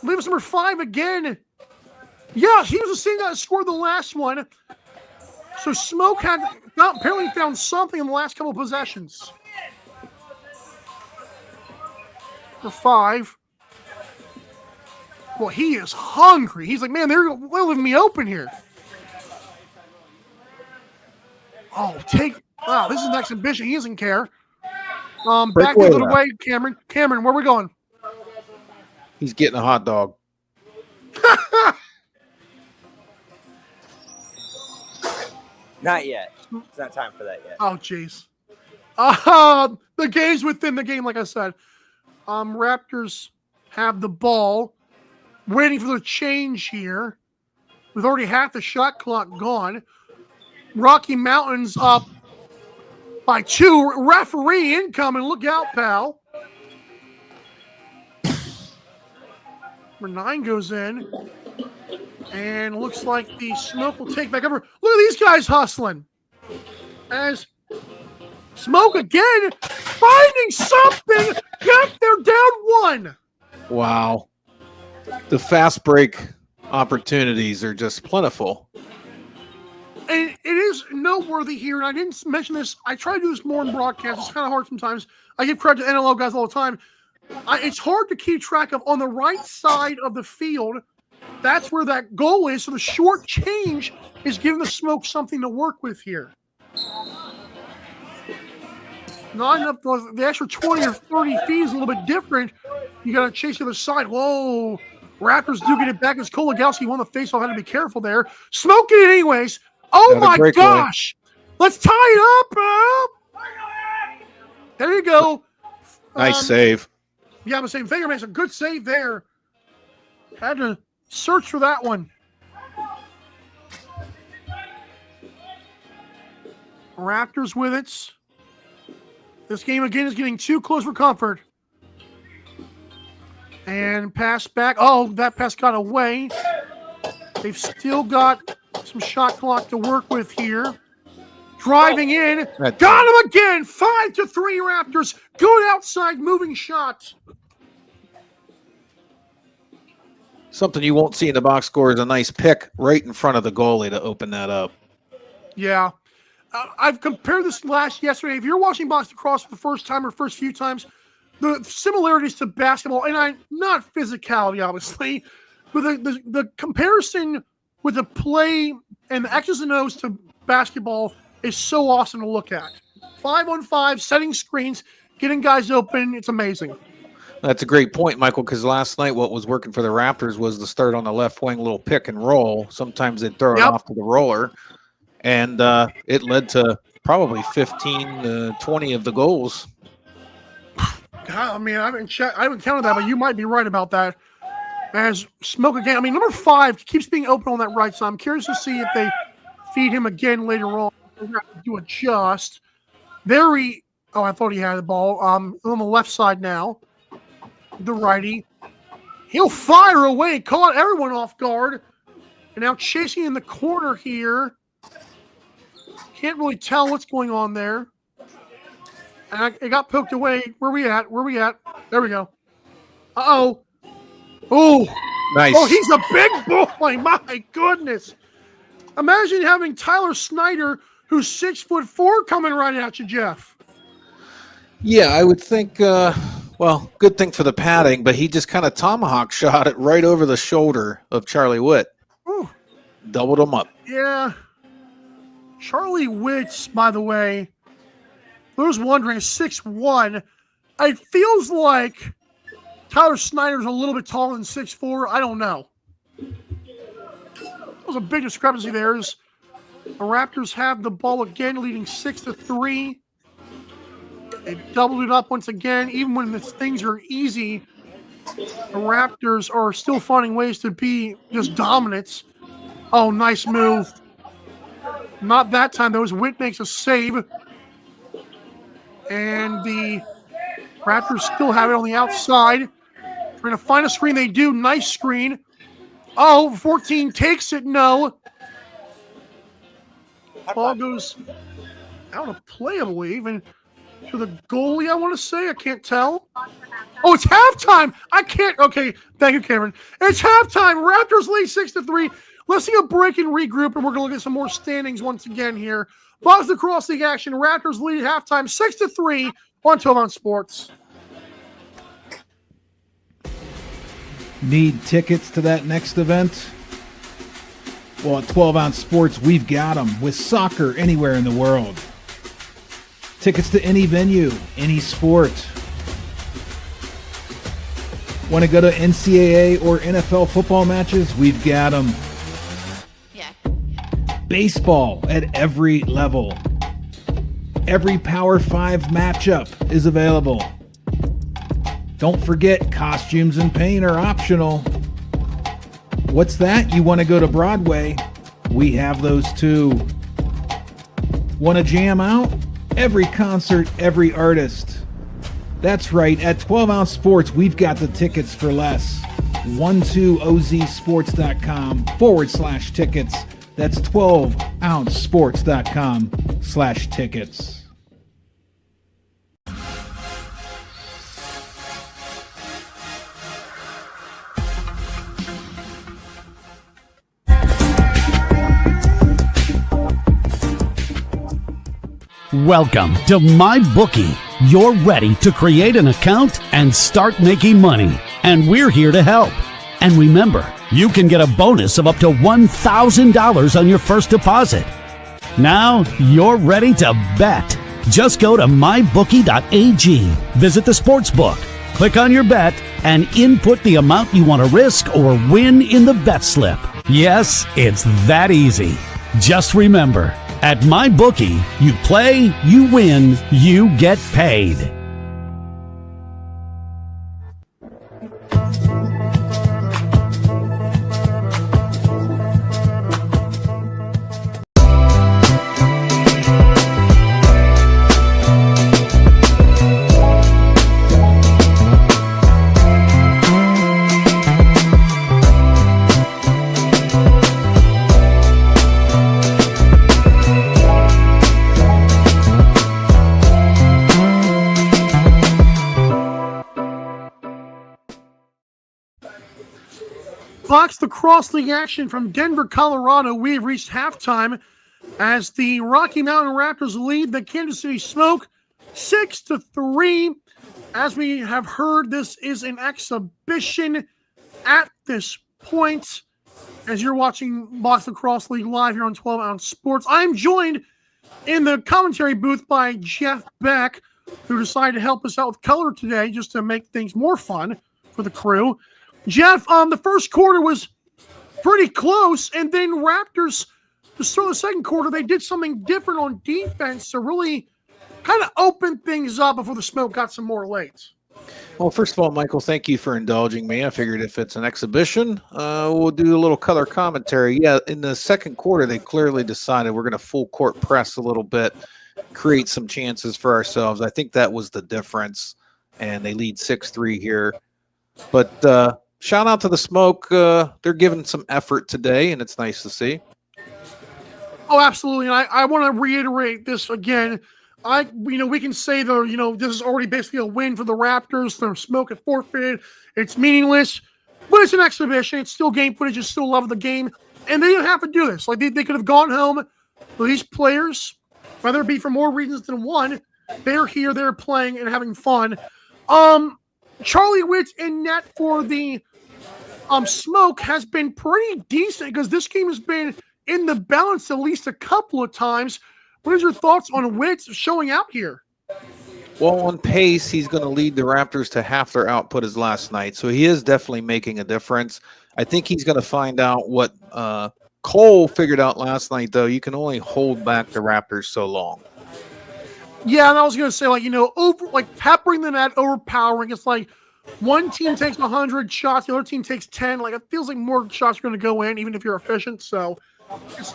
Leaves number 5 again. Yeah, he was the same guy that scored the last one. So Smoke had apparently found something in the last couple of possessions. For 5. Well, he is hungry. He's like, man, they're leaving me open here. Oh, wow, this is an exhibition. He doesn't care. Back the other way, Cameron. Cameron, where are we going? He's getting a hot dog. Not yet. It's not time for that yet. Oh, jeez. The game's within the game, like I said. Raptors have the ball. Waiting for the change here. With already half the shot clock gone. Rocky Mountains up by 2. Referee incoming. Look out, pal. Number 9 goes in. And looks like the Smoke will take back over. Look at these guys hustling. As Smoke again, finding something. Yep, they're down 1. Wow. The fast break opportunities are just plentiful. And it is noteworthy here, and I didn't mention this. I try to do this more in broadcast. It's kind of hard sometimes. I give credit to NLL guys all the time. It's hard to keep track of on the right side of the field. That's where that goal is. So the short change is giving the Smoke something to work with here. Not enough. The extra 20 or 30 feet is a little bit different. You got to chase the other side. Whoa. Raptors do get it back as Kolagowski won the faceoff. Had to be careful there. Smoke it anyways. Oh my gosh. Let's tie it up. There you go. Nice save. Yeah, I'm saying Finger makes a good save there. Had to search for that one. Raptors with it. This game again is getting too close for comfort. And pass back. Oh, that pass got away. They've still got some shot clock to work with here. Driving in. Got him again. 5-3 Raptors. Good outside moving shot. Something you won't see in the box score is a nice pick right in front of the goalie to open that up. Yeah. I've compared this yesterday. If you're watching box lacrosse for the first time or first few times, the similarities to basketball, and not physicality, obviously, but the comparison with the play and the X's and O's to basketball is so awesome to look at. 5-on-5, setting screens, getting guys open. It's amazing. That's a great point, Michael, because last night what was working for the Raptors was the start on the left wing, little pick and roll. Sometimes they'd throw it off to the roller, and it led to probably 15 to 20 of the goals. God, I mean, I haven't counted that, but you might be right about that. As Smoke again, I mean, number 5 keeps being open on that right side. I'm curious to see if they feed him again later on. We're going to have to do adjust. I thought he had the ball. On the left side now. The righty. He'll fire away, caught everyone off guard. And now chasing in the corner here. Can't really tell what's going on there. And it got poked away. Where we at? There we go. Uh-oh. Oh. Nice. Oh, he's a big boy. My goodness. Imagine having Tyler Snyder, who's 6'4", coming right at you, Jeff. Yeah, I would think, well, good thing for the padding, but he just kind of tomahawk shot it right over the shoulder of Charlie Witt. Ooh. Doubled him up. Yeah. Charlie Witt's, by the way, those wondering, 6'1". It feels like Tyler Snyder's a little bit taller than 6'4". I don't know. There's a big discrepancy there. The Raptors have the ball again, leading 6-3. They doubled it up once again. Even when things are easy, the Raptors are still finding ways to be just dominant. Oh, nice move. Not that time, though, as Witt makes a save. And the Raptors still have it on the outside. Trying to find a screen. They do. Nice screen. Oh, 14 takes it. No. Ball goes out of play, I believe. And to the goalie, I want to say. I can't tell. Oh, it's halftime. I can't. Okay. Thank you, Cameron. It's halftime. Raptors lead 6-3. Let's see a break and regroup, and we're going to look at some more standings once again here. Box across league action. Raptors lead at halftime 6-3 on 12 Ounce Sports. Need tickets to that next event? Well, at 12 Ounce Sports, we've got them with soccer anywhere in the world. Tickets to any venue, any sport. Want to go to NCAA or NFL football matches? We've got them. Yeah. Baseball at every level. Every Power 5 matchup is available. Don't forget, costumes and paint are optional. What's that? You want to go to Broadway? We have those too. Want to jam out? Every concert, every artist. That's right, at 12 Ounce Sports, we've got the tickets for less. 12ozsports.com/tickets. That's 12ouncesports.com/tickets. Welcome to MyBookie. You're ready to create an account and start making money. And we're here to help. And remember, you can get a bonus of up to $1,000 on your first deposit. Now you're ready to bet. Just go to mybookie.ag, visit the sportsbook, click on your bet, and input the amount you want to risk or win in the bet slip. Yes, it's that easy. Just remember, at MyBookie, you play, you win, you get paid. Box lacrosse league action from Denver, Colorado. We have reached halftime as the Rocky Mountain Raptors lead the Kansas City Smoke 6-3. As we have heard, this is an exhibition at this point. As you're watching Box Lacrosse League live here on 12 Ounce Sports, I'm joined in the commentary booth by Jeff Beck, who decided to help us out with color today just to make things more fun for the crew. Jeff, the first quarter was pretty close, and then Raptors, to start the second quarter, they did something different on defense to really kind of open things up before the Smoke got some more late. Well, first of all, Michael, thank you for indulging me. I figured if it's an exhibition, we'll do a little color commentary. Yeah, in the second quarter, they clearly decided we're going to full court press a little bit, create some chances for ourselves. I think that was the difference, and they lead 6-3 here. But shout out to the Smoke. They're giving some effort today, and it's nice to see. Oh, absolutely. And I want to reiterate this again. We can say this is already basically a win for the Raptors. The Smoke had forfeited. It's meaningless, but it's an exhibition. It's still game footage. It's still love of the game. And they didn't have to do this. Like they could have gone home. But these players, whether it be for more reasons than one, they're here, they're playing and having fun. Charlie Witt in net for the Smoke has been pretty decent because this game has been in the balance at least a couple of times. What is your thoughts on Witt showing out here? Well, on pace, he's going to lead the Raptors to half their output as last night. So he is definitely making a difference. I think he's going to find out what Cole figured out last night, though. You can only hold back the Raptors so long. Yeah, and I was going to say, peppering the net, overpowering. It's like one team takes 100 shots, the other team takes 10. Like, it feels like more shots are going to go in, even if you're efficient. So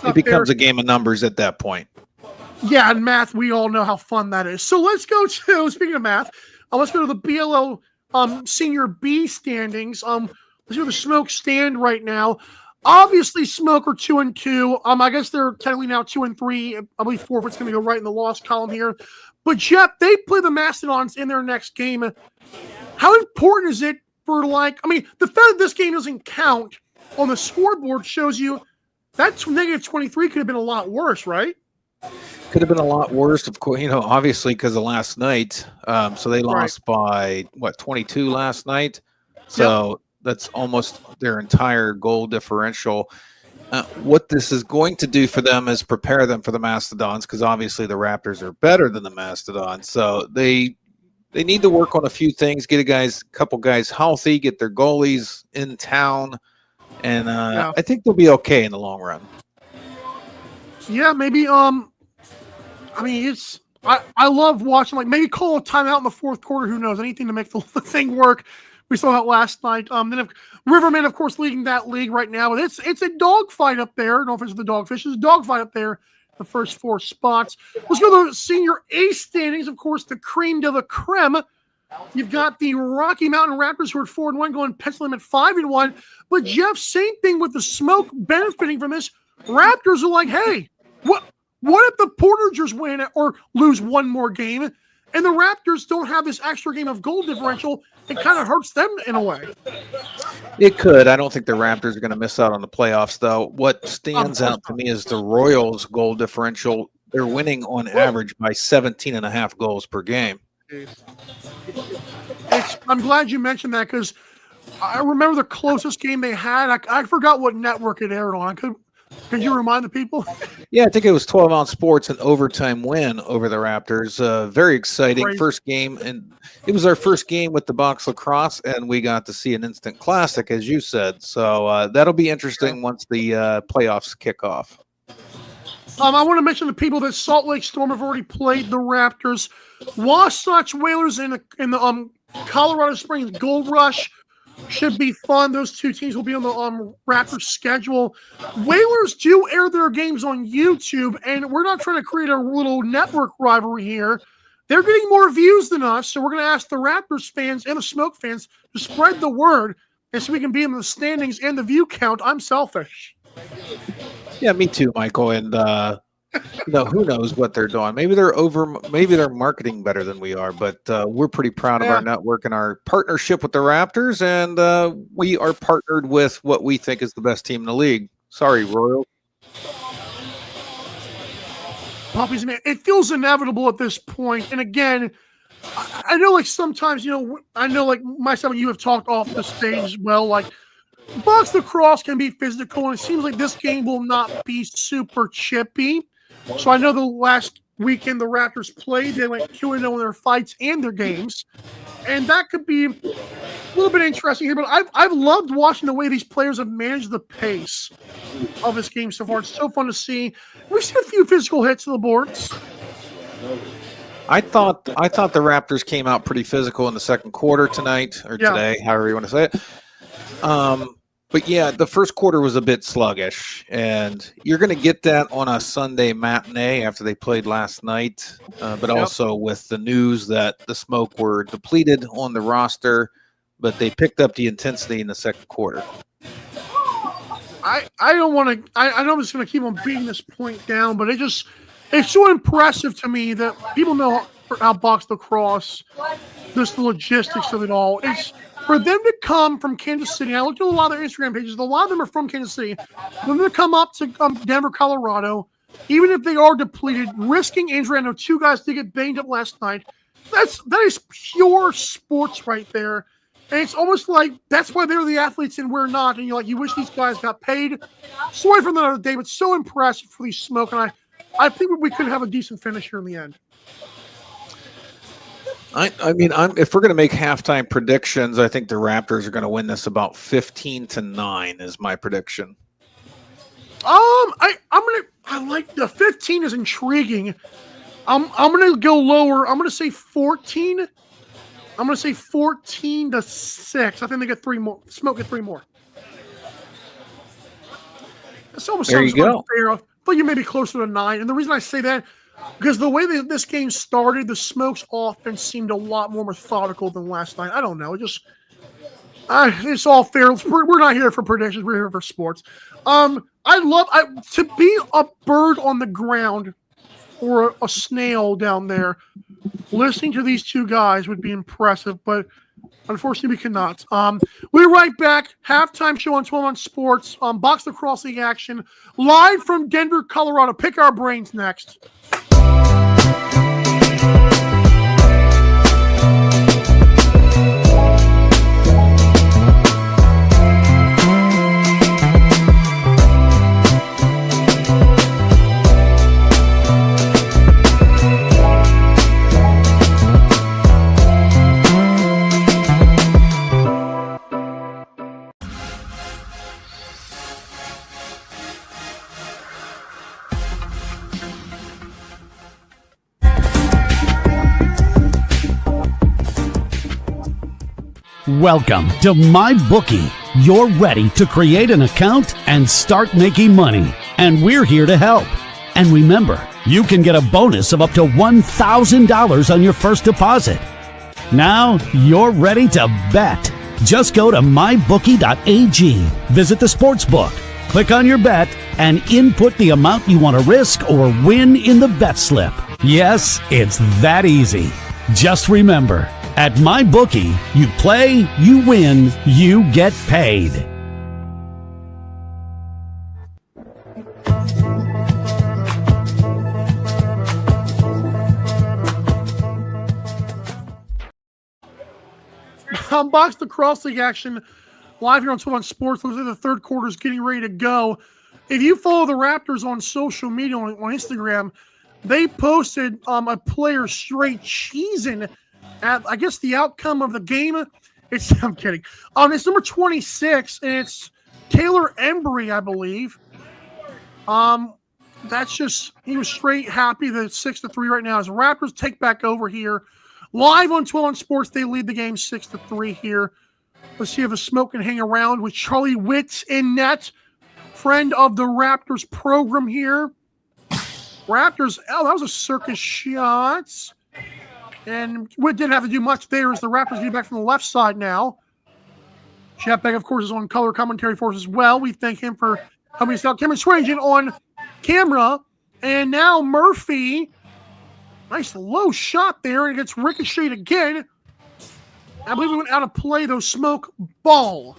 it becomes a game of numbers at that point. Yeah, and math, we all know how fun that is. So let's go to, speaking of math, let's go to the BLL Senior B standings. Let's go to the Smoke stand right now. Obviously, Smoke are 2-2. I guess they're technically now 2-3. I believe forfeit's going to go right in the loss column here. But Jeff, they play the Mastodons in their next game. How important is it for the fact that this game doesn't count on the scoreboard shows you that negative 23 could have been a lot worse, right? Could have been a lot worse, of course, obviously because of last night. So they lost by 22 last night. So that's almost their entire goal differential. What this is going to do for them is prepare them for the Mastodons, because obviously the Raptors are better than the Mastodons. So they need to work on a few things, get a couple guys healthy, get their goalies in town, and I think they'll be okay in the long run. Yeah, maybe. I love watching, maybe call a timeout in the fourth quarter. Who knows? Anything to make the thing work. We saw that last night. Then Riverman, of course, leading that league right now. But it's a dogfight up there. No offense to the Dogfish. It's a dogfight up there. The first four spots. Let's go to the Senior A standings. Of course, the cream de la creme. You've got the Rocky Mountain Raptors who are 4-1, going penciling at 5-1. But Jeff, same thing with the Smoke benefiting from this. Raptors are like, hey, what if the Portagers win or lose one more game and the Raptors don't have this extra game of goal differential? It kind of hurts them in a way. It could. I don't think the Raptors are going to miss out on the playoffs, though. What stands out to me is the Royals' goal differential. They're winning on average by 17.5 goals per game. I'm glad you mentioned that because I remember the closest game they had. I forgot what network it aired on. Could you remind the people? Yeah, I think it was 12 Ounce Sports, an overtime win over the Raptors. Very exciting. Crazy. First game, and it was our first game with the box lacrosse, and we got to see an instant classic, as you said. So that'll be interesting once the playoffs kick off. I want to mention the people that Salt Lake Storm have already played the Raptors. Wasatch Whalers in the Colorado Springs Gold Rush. Should be fun. Those two teams will be on the Raptors schedule. Whalers do air their games on YouTube, and we're not trying to create a little network rivalry here. They're getting more views than us, so we're going to ask the Raptors fans and the Smoke fans to spread the word, and so we can be in the standings and the view count. I'm selfish. Yeah, me too, Michael. And who knows what they're doing? Maybe they're marketing better than we are. But we're pretty proud of our network and our partnership with the Raptors, and we are partnered with what we think is the best team in the league. Sorry, Royals. Puppies, man, it feels inevitable at this point. And again, I know, sometimes, I know, myself and you have talked off the stage as well. Box lacrosse can be physical, and it seems like this game will not be super chippy. So I know the last weekend the Raptors played, they went 2-0 in their fights and their games. And that could be a little bit interesting here. But I've loved watching the way these players have managed the pace of this game so far. It's so fun to see. We've seen a few physical hits to the boards. I thought the Raptors came out pretty physical in the second quarter tonight, or today, however you want to say it. But yeah, the first quarter was a bit sluggish, and you're going to get that on a Sunday matinee after they played last night, but also with the news that the Smoke were depleted on the roster, but they picked up the intensity in the second quarter. I don't want to – I know I'm just going to keep on beating this point down, but it's so impressive to me that people know how box lacrosse, just the logistics of it all. For them to come from Kansas City, I looked at a lot of their Instagram pages. A lot of them are from Kansas City. For them to come up to Denver, Colorado, even if they are depleted, risking injury. I know 2 guys did get banged up last night. That is pure sports right there. And it's almost like that's why they're the athletes and we're not. And you're like, you wish these guys got paid. Sorry for the other day, but so impressive for these Smoke. And I think we could have a decent finish here in the end. I mean, if we're going to make halftime predictions, I think the Raptors are going to win this about 15-9 is my prediction. I like the 15 is intriguing. I'm gonna go lower. I'm gonna say 14. I'm gonna say 14-6. I think they get 3 more. Smoke get 3 more. This almost There sounds you go. unfair. I thought you may be closer to 9. And the reason I say that, because the way that this game started, the Smoke's offense seemed a lot more methodical than last night. I don't know. It's all fair. We're not here for predictions. We're here for sports. To be a bird on the ground or a snail down there, listening to these 2 guys would be impressive, but unfortunately we cannot. We're right back. Halftime show on 12 on Sports. Box Lacrosse League action live from Denver, Colorado. Pick our brains next. Welcome to MyBookie. You're ready to create an account and start making money. And we're here to help. And remember, you can get a bonus of up to $1,000 on your first deposit. Now you're ready to bet. Just go to mybookie.ag, visit the sportsbook, click on your bet, and input the amount you want to risk or win in the bet slip. Yes, it's that easy. Just remember, at MyBookie, you play, you win, you get paid. Box Lacrosse League action live here on 12 on Sports. Looks like the third quarter is getting ready to go. If you follow the Raptors on social media, on Instagram, they posted a player straight cheesing at, I guess, the outcome of the game. I'm kidding. It's number 26, and it's Taylor Embry, I believe. He was straight happy that it's 6-3 right now as Raptors take back over here. Live on 12 on Sports, they lead the game 6-3 here. Let's see if the Smoke can hang around with Charlie Witt in net, friend of the Raptors program here. Raptors, that was a circus shot. And Witt didn't have to do much there as the Raptors get back from the left side now. Jeff Beck, of course, is on color commentary for us as well. We thank him for helping us out. Cameron Swain on camera. And now Murphy. Nice low shot there, and it gets ricocheted again. I believe we went out of play, though. Smoke ball.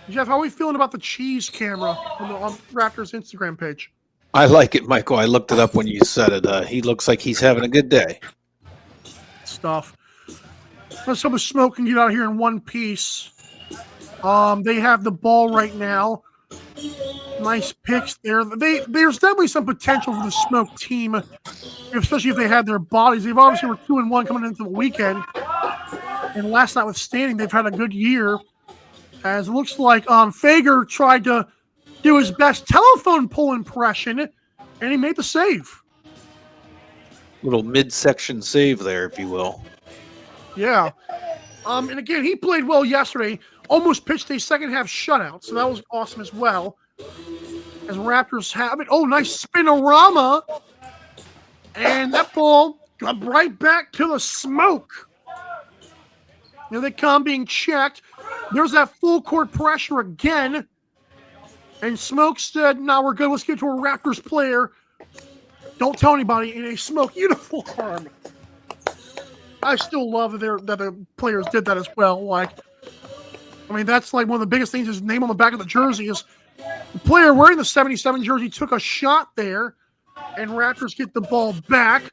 Jeff, how are we feeling about the cheese camera on Raptors Instagram page? I like it, Michael. I looked it up when you said it. He looks like he's having a good day. Stuff. Let's hope the Smoke can get out of here in one piece. They have the ball right now. Nice picks there. There's definitely some potential for the Smoke team, especially if they had their bodies. They've obviously were 2-1 coming into the weekend. And last notwithstanding, they've had a good year. As it looks like Fager tried to do his best telephone pole impression, and he made the save. Little midsection save there, if you will. Yeah. And again, he played well yesterday. Almost pitched a second-half shutout, so that was awesome as well. As Raptors have it. Oh, nice spinorama. And that ball got right back to the Smoke. Here they come being checked. There's that full court pressure again. And Smoke said, "No, we're good. Let's get to a Raptors player. Don't tell anybody in a Smoke uniform." I still love that the players did that as well. Like, I mean, that's like one of the biggest things. His name on the back of the jersey is the player wearing the 77 jersey took a shot there, and Raptors get the ball back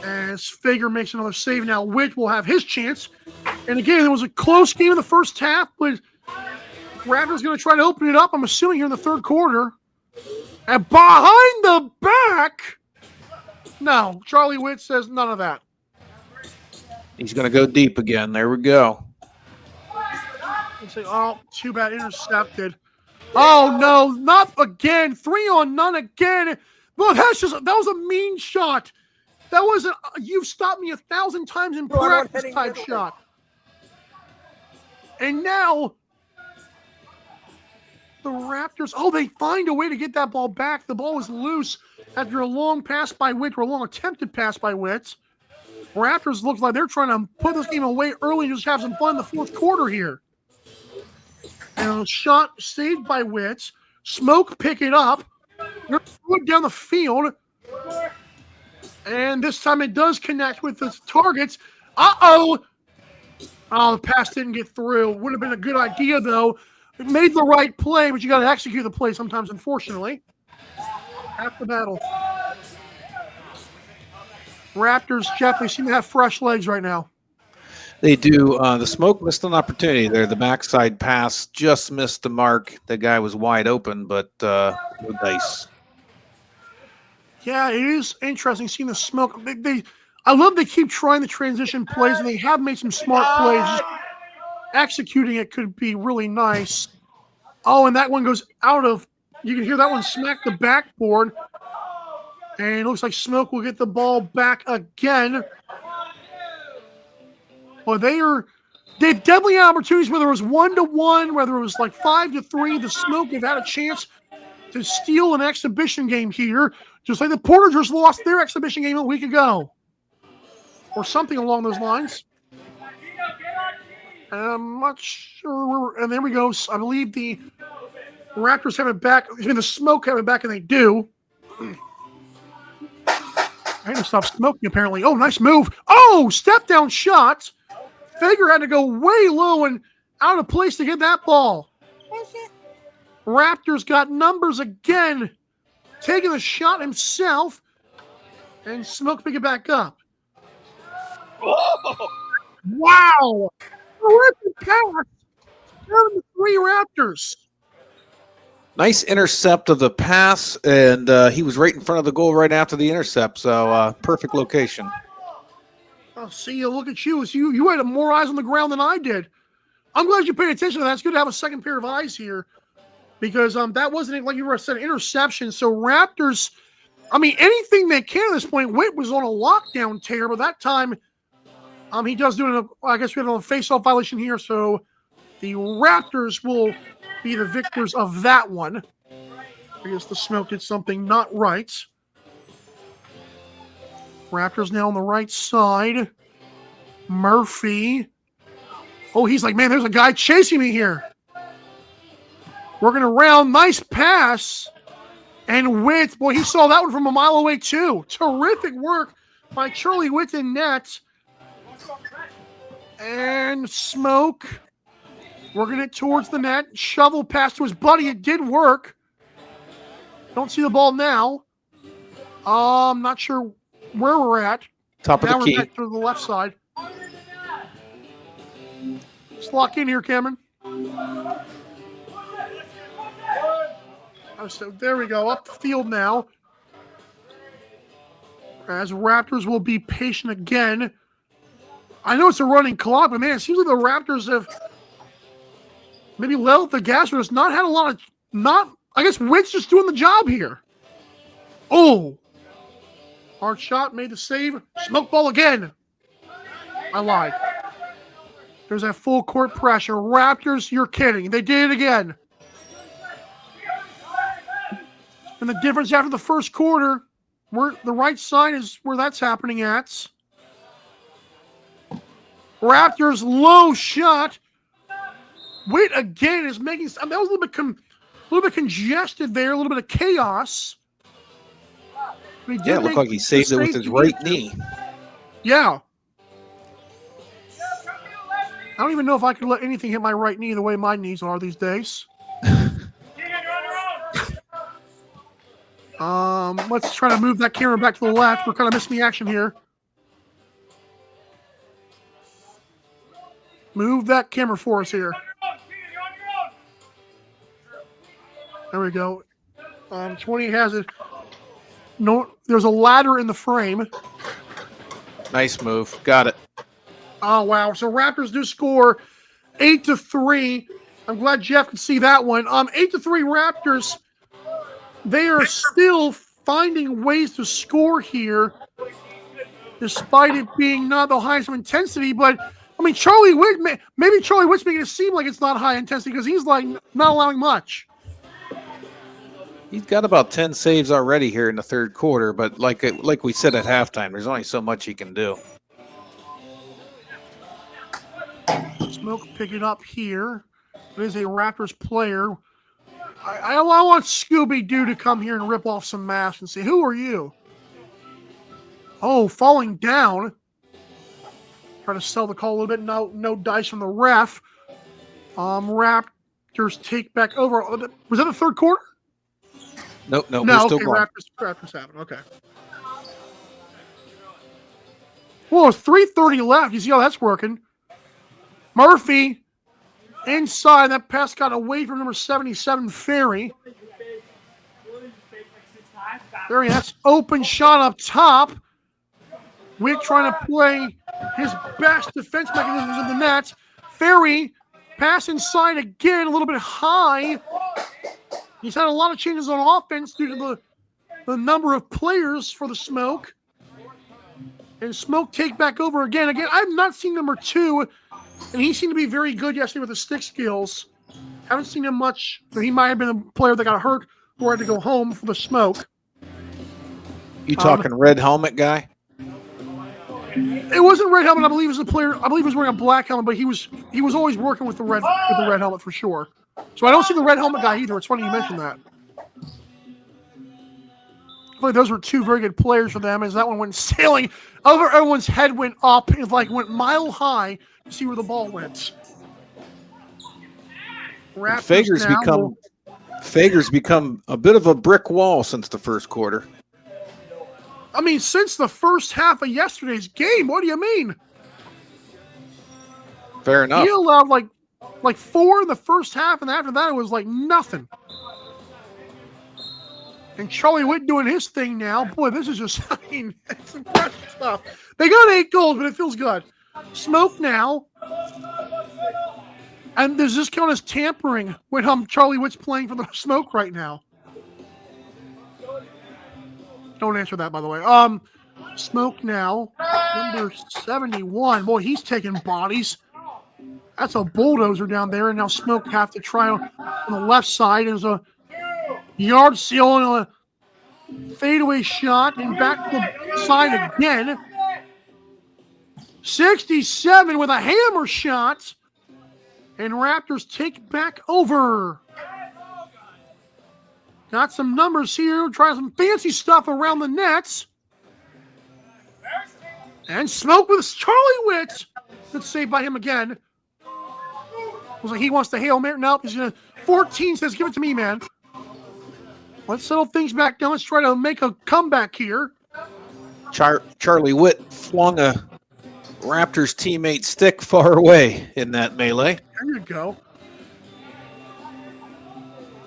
as Fager makes another save. Now Witt will have his chance. And again, it was a close game in the first half, but Raptors going to try to open it up, I'm assuming, here in the third quarter. And behind the back, no, Charlie Witt says none of that. He's going to go deep again. There we go. Say, oh, too bad, intercepted. Oh no, not again. 3-on-none again. Well, that was a mean shot. That was you've stopped me 1,000 times in practice type shot. And now the Raptors, they find a way to get that ball back. The ball was loose after a long pass by Witt, or a long attempted pass by Witt. Raptors looks like they're trying to put this game away early and just have some fun in the fourth quarter here. And a shot saved by Witt. Smoke pick it up. They're going down the field. And this time it does connect with the targets. Oh, the pass didn't get through. Would have been a good idea, though. It made the right play, but you got to execute the play sometimes, unfortunately. Half the battle. Raptors, Jeff, they seem to have fresh legs right now. They do. The Smoke missed an opportunity there. The backside pass just missed the mark. The guy was wide open, but no dice. Yeah, it is interesting seeing the Smoke. I love they keep trying the transition plays, and they have made some smart plays. Just executing it could be really nice. Oh, and that one goes out of – you can hear that one smack the backboard. And it looks like Smoke will get the ball back again. Well, they've definitely had opportunities, whether it was 1-1, whether it was like 5-3. The Smoke have had a chance to steal an exhibition game here, just like the Portagers lost their exhibition game a week ago, or something along those lines. I'm not sure. And there we go. I believe the Raptors have it back. I mean, the Smoke have it back, and they do. I had to stop smoking, apparently. Oh, nice move. Oh, step down shot. Fager had to go way low and out of place to get that ball. Raptors got numbers again. Taking the shot himself. And Smoke pick it back up. Whoa! Wow. Terrific pass. 7-3 Raptors. Nice intercept of the pass, and he was right in front of the goal right after the intercept, so perfect location. Oh, see, look at you. You had more eyes on the ground than I did. I'm glad you paid attention to that. It's good to have a second pair of eyes here because that wasn't, like you said, an interception. So Raptors, I mean, anything they can at this point. Witt was on a lockdown tear, but that time he does do it. I guess we have a face-off violation here, so the Raptors will be the victors of that one. I guess the Smoke did something not right. Raptors now on the right side. Murphy. Oh, he's like, man, there's a guy chasing me here. Working around. Nice pass. And Witt, boy, he saw that one from a mile away too. Terrific work by Charlie Witt in net. And Smoke working it towards the net. Shovel pass to his buddy. It did work. Don't see the ball now. I'm not sure where we're at. Top of now the key. We're back to the left side. Let's lock in here, Cameron. Oh, so there we go. Up the field now. As Raptors will be patient again. I know it's a running clock, but man, it seems like the Raptors have maybe let out the gas, but it's not had a lot of I guess Witt's just doing the job here. Oh. Hard shot, made the save. Smoke ball again. I lied. There's that full court pressure. Raptors, you're kidding. They did it again. And the difference after the first quarter, where the right side is where that's happening at. Raptors low shot. Witt again is making. That was a little bit congested there, a little bit of chaos. Yeah, it looked like he saved it with his right knee. Yeah. I don't even know if I could let anything hit my right knee the way my knees are these days. Let's try to move that camera back to the left. We're kind of missing the action here. Move that camera for us here. There we go. 20 has it. No, there's a ladder in the frame. Nice move. Got it. Oh, wow. So Raptors do score 8-3. I'm glad Jeff could see that one. 8-3 Raptors. They are still finding ways to score here, despite it being not the highest of intensity. But, I mean, Charlie Witt, maybe Charlie Witt's making it seem like it's not high intensity because he's, like, not allowing much. He's got about 10 saves already here in the third quarter, but like we said at halftime, there's only so much he can do. Smoke pick it up here. It is a Raptors player. I want Scooby-Doo to come here and rip off some masks and say, who are you? Oh, falling down. Try to sell the call a little bit. No dice from the ref. Raptors take back over. Was that the third quarter? No, No, we're still okay, going. Raptors have it. Okay. Well, it's 3:30 left. You see how that's working. Murphy inside. That pass got away from number 77, Ferry. Ferry, that's open shot up top. Witt trying to play his best defense mechanisms in the net. Ferry, pass inside again, a little bit high. He's had a lot of changes on offense due to the number of players for the Smoke. And Smoke take back over again. Again, I've not seen number 2, and he seemed to be very good yesterday with his stick skills. Haven't seen him much. He might have been a player that got hurt or had to go home for the Smoke. You talking red helmet guy? It wasn't red helmet. I believe it was a player. I believe he was wearing a black helmet, but he was always working with the red helmet for sure. So I don't see the red helmet guy either. It's funny you mentioned that. I think those were 2 very good players for them as that one went sailing over everyone's head, went up, and went mile high to see where the ball went. Fager's become a bit of a brick wall since the first quarter. I mean, since the first half of yesterday's game, what do you mean? Fair enough. He allowed like 4 in the first half, and after that it was like nothing. And Charlie Witt doing his thing now. Boy, this is just, I mean, it's impressive stuff. They got 8 goals, but it feels good. Smoke now. And does this count as tampering when Charlie Witt's playing for the Smoke right now? Don't answer that, by the way. Smoke now. Number 71. Boy, he's taking bodies. That's a bulldozer down there, and now Smoke have to try on the left side. There's a yard seal and a fadeaway shot, and back to the side again. 67 with a hammer shot, and Raptors take back over. Got some numbers here. Try some fancy stuff around the nets. And Smoke with Charlie Witt. Good save by him again. Looks like he wants to Hail Mary. Nope, he's going to. 14 says, give it to me, man. Let's settle things back down. Let's try to make a comeback here. Charlie Witt flung a Raptors teammate stick far away in that melee. There you go.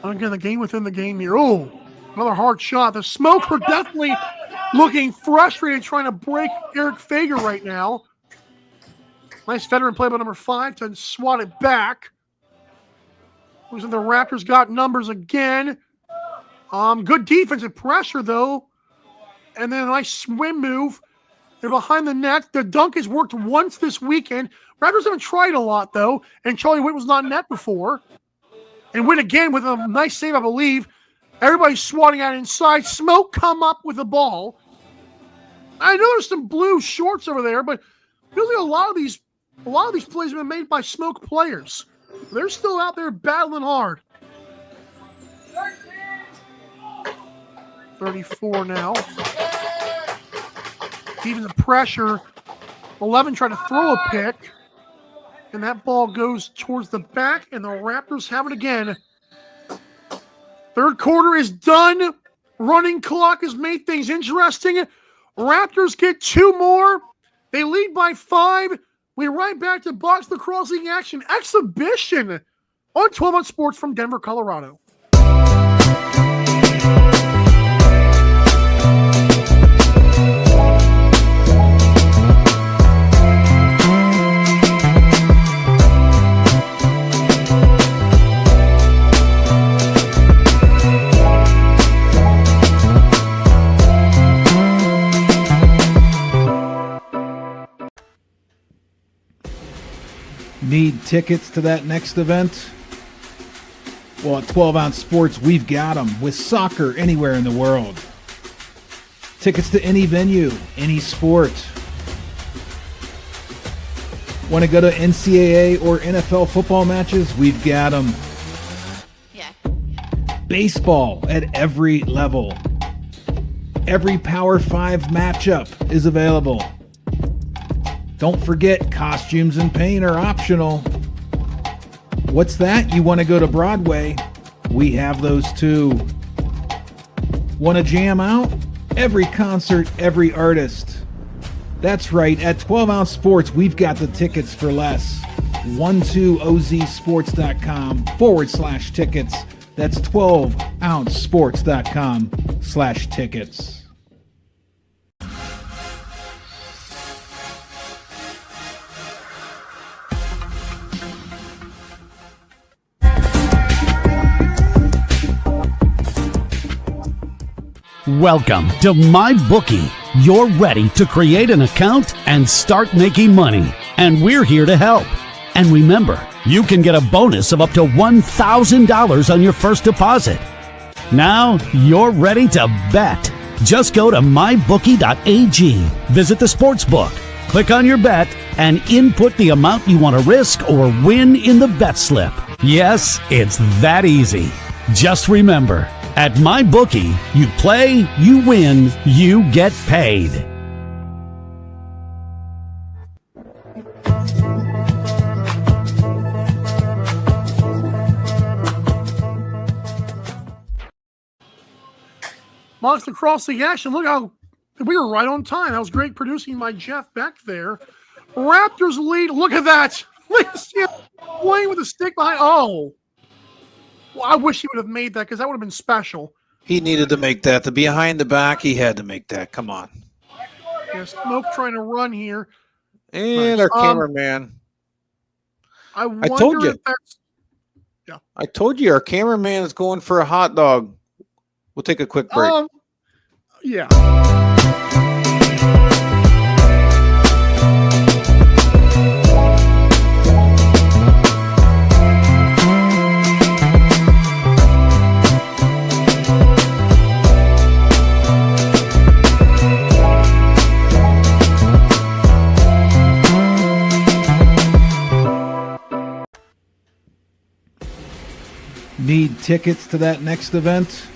Again, the game within the game here. Oh, another hard shot. The Smoke are definitely looking frustrated trying to break Eric Fager right now. Nice veteran play by number 5 to swat it back. Looks like the Raptors got numbers again. Good defensive pressure, though. And then a nice swim move. They're behind the net. The dunk has worked once this weekend. Raptors haven't tried a lot, though. And Charlie Witt was not in net before. And Witt again with a nice save, I believe. Everybody's swatting out inside. Smoke come up with the ball. I know there's some blue shorts over there, but really a lot of these plays have been made by Smoke players. They're still out there battling hard. 34 now. Even the pressure. 11 trying to throw a pick. And that ball goes towards the back, and the Raptors have it again. Third quarter is done. Running clock has made things interesting. Raptors get 2 more. They lead by 5. We're right back to Box Lacrosse League action exhibition on 12 on Sports from Denver, Colorado. Need tickets to that next event? Well, at 12 Ounce Sports, we've got them with soccer anywhere in the world. Tickets to any venue, any sport. Want to go to NCAA or NFL football matches? We've got them. Yeah. Baseball at every level. Every Power 5 matchup is available. Don't forget, costumes and paint are optional. What's that? You want to go to Broadway? We have those too. Want to jam out? Every concert, every artist. That's right, at 12 Ounce Sports, we've got the tickets for less. 12ozsports.com/tickets. That's 12ouncesports.com/tickets. Welcome to MyBookie. You're ready to create an account and start making money. And we're here to help. And remember, you can get a bonus of up to $1,000 on your first deposit. Now you're ready to bet. Just go to mybookie.ag, visit the sportsbook, click on your bet, and input the amount you want to risk or win in the bet slip. Yes, it's that easy. Just remember, at MyBookie, you play, you win, you get paid. Box Lacrosse League action. Look how we were right on time. That was great producing by Jeff back there. Raptors lead. Look at that. Playing with a stick behind. Oh. Well, I wish he would have made that because that would have been special. He needed to make that. The behind the back, he had to make that. Come on. Yeah, Smoke trying to run here. And our cameraman. I told you. If that's... Yeah. I told you our cameraman is going for a hot dog. We'll take a quick break. Yeah. Need tickets to that next event?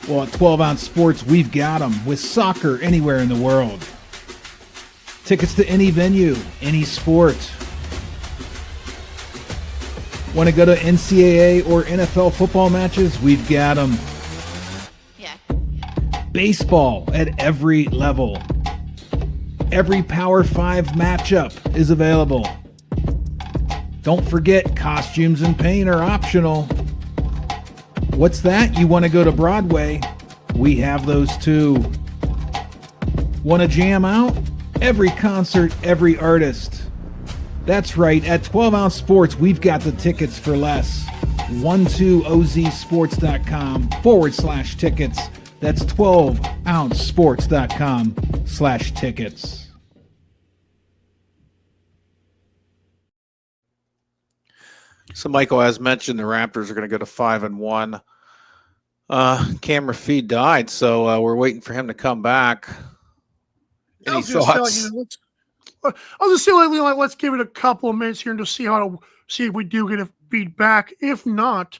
Well, at 12 Ounce Sports, we've got them with soccer anywhere in the world. Tickets to any venue, any sport. Want to go to NCAA or NFL football matches? We've got them. Yeah. Baseball at every level. Every Power 5 matchup is available. Don't forget, costumes and paint are optional. What's that? You want to go to Broadway? We have those too. Want to jam out? Every concert, every artist. That's right, at 12 Ounce Sports, we've got the tickets for less. 12ozsports.com/tickets. That's 12ouncesports.com/tickets. So, Michael, as mentioned, the Raptors are going to go to 5-1. Camera feed died, so we're waiting for him to come back. Any thoughts? I was just saying, let's give it a couple of minutes here and just see if we do get a feed back. If not,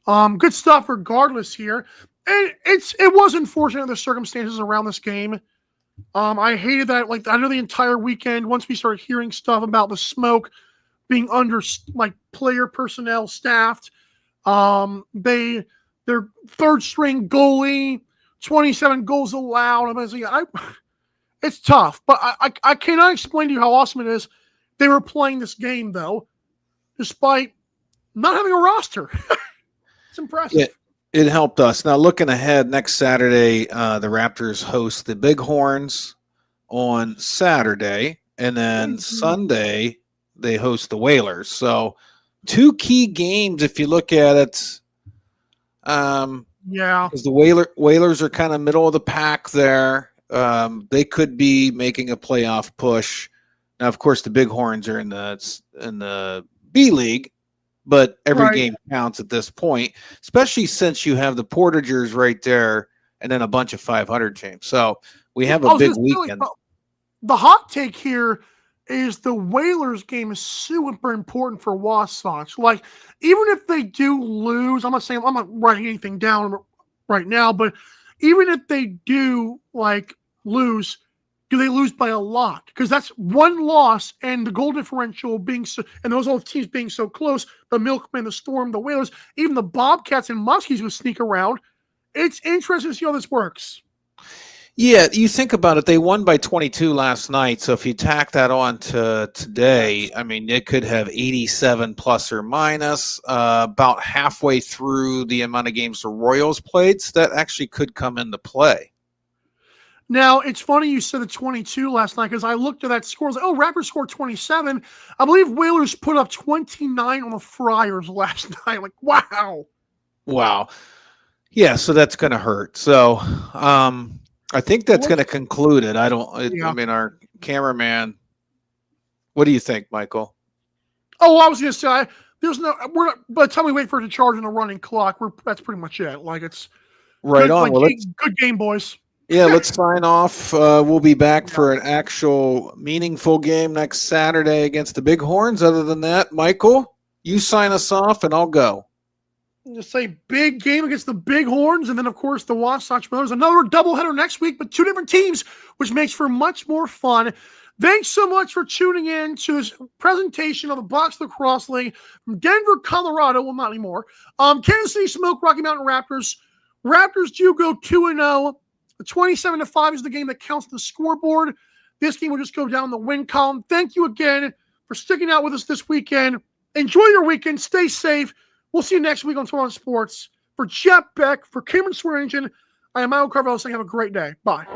good stuff regardless here. And it was unfortunate the circumstances around this game. I hated that. Like, I know the entire weekend, once we started hearing stuff about the Smoke being under like player personnel staffed, their third string goalie, 27 goals allowed. I was like, it's tough, but I cannot explain to you how awesome it is. They were playing this game though, despite not having a roster. It's impressive. It helped us. Now, looking ahead, next Saturday, the Raptors host the Bighorns on Saturday, and then Sunday they host the Whalers. So, two key games if you look at it. Yeah, because the Whalers are kind of middle of the pack there. They could be making a playoff push. Now, of course, the Bighorns are in the B League, but every game counts at this point, especially since you have the Portagers right there and then a bunch of 500 teams. So we have a big weekend. The hot take here is the Whalers game is super important for Wasatch. Like, even if they do lose, I'm not writing anything down right now, but even if they do lose, do they lose by a lot? Because that's one loss, and the goal differential being so, and those old teams being so close, the Milkmen, the Storm, the Whalers, even the Bobcats and Muskies would sneak around. It's interesting to see how this works. Yeah, you think about it, they won by 22 last night, so if you tack that on to today, I mean, it could have 87 plus or minus, about halfway through the amount of games the Royals played, so that actually could come into play. Now, it's funny you said the 22 last night, because I looked at that score. I was like, oh, Raptors scored 27. I believe Whalers put up 29 on the Friars last night. Like, wow. Wow. Yeah, so that's going to hurt. So I think that's going to conclude it. I mean, our cameraman, what do you think, Michael? Oh, I was going to say, by the time we wait for it to charge on the running clock, that's pretty much it. Like, it's right good, on. Good game, boys. Yeah, let's sign off. We'll be back for an actual meaningful game next Saturday against the Bighorns. Other than that, Michael, you sign us off and I'll go. Just say big game against the Bighorns, and then, of course, the Wasatch Brothers. Another doubleheader next week, but two different teams, which makes for much more fun. Thanks so much for tuning in to this presentation of the Box Lacrosse League from Denver, Colorado. Well, not anymore. Kansas City Smoke, Rocky Mountain Raptors. Raptors do go 2-0. The 27-5 is the game that counts the scoreboard. This game will just go down the win column. Thank you again for sticking out with us this weekend. Enjoy your weekend. Stay safe. We'll see you next week on Toronto Sports. For Jeff Beck, for Cameron Swearingen, I am Michael Carvalho saying have a great day. Bye.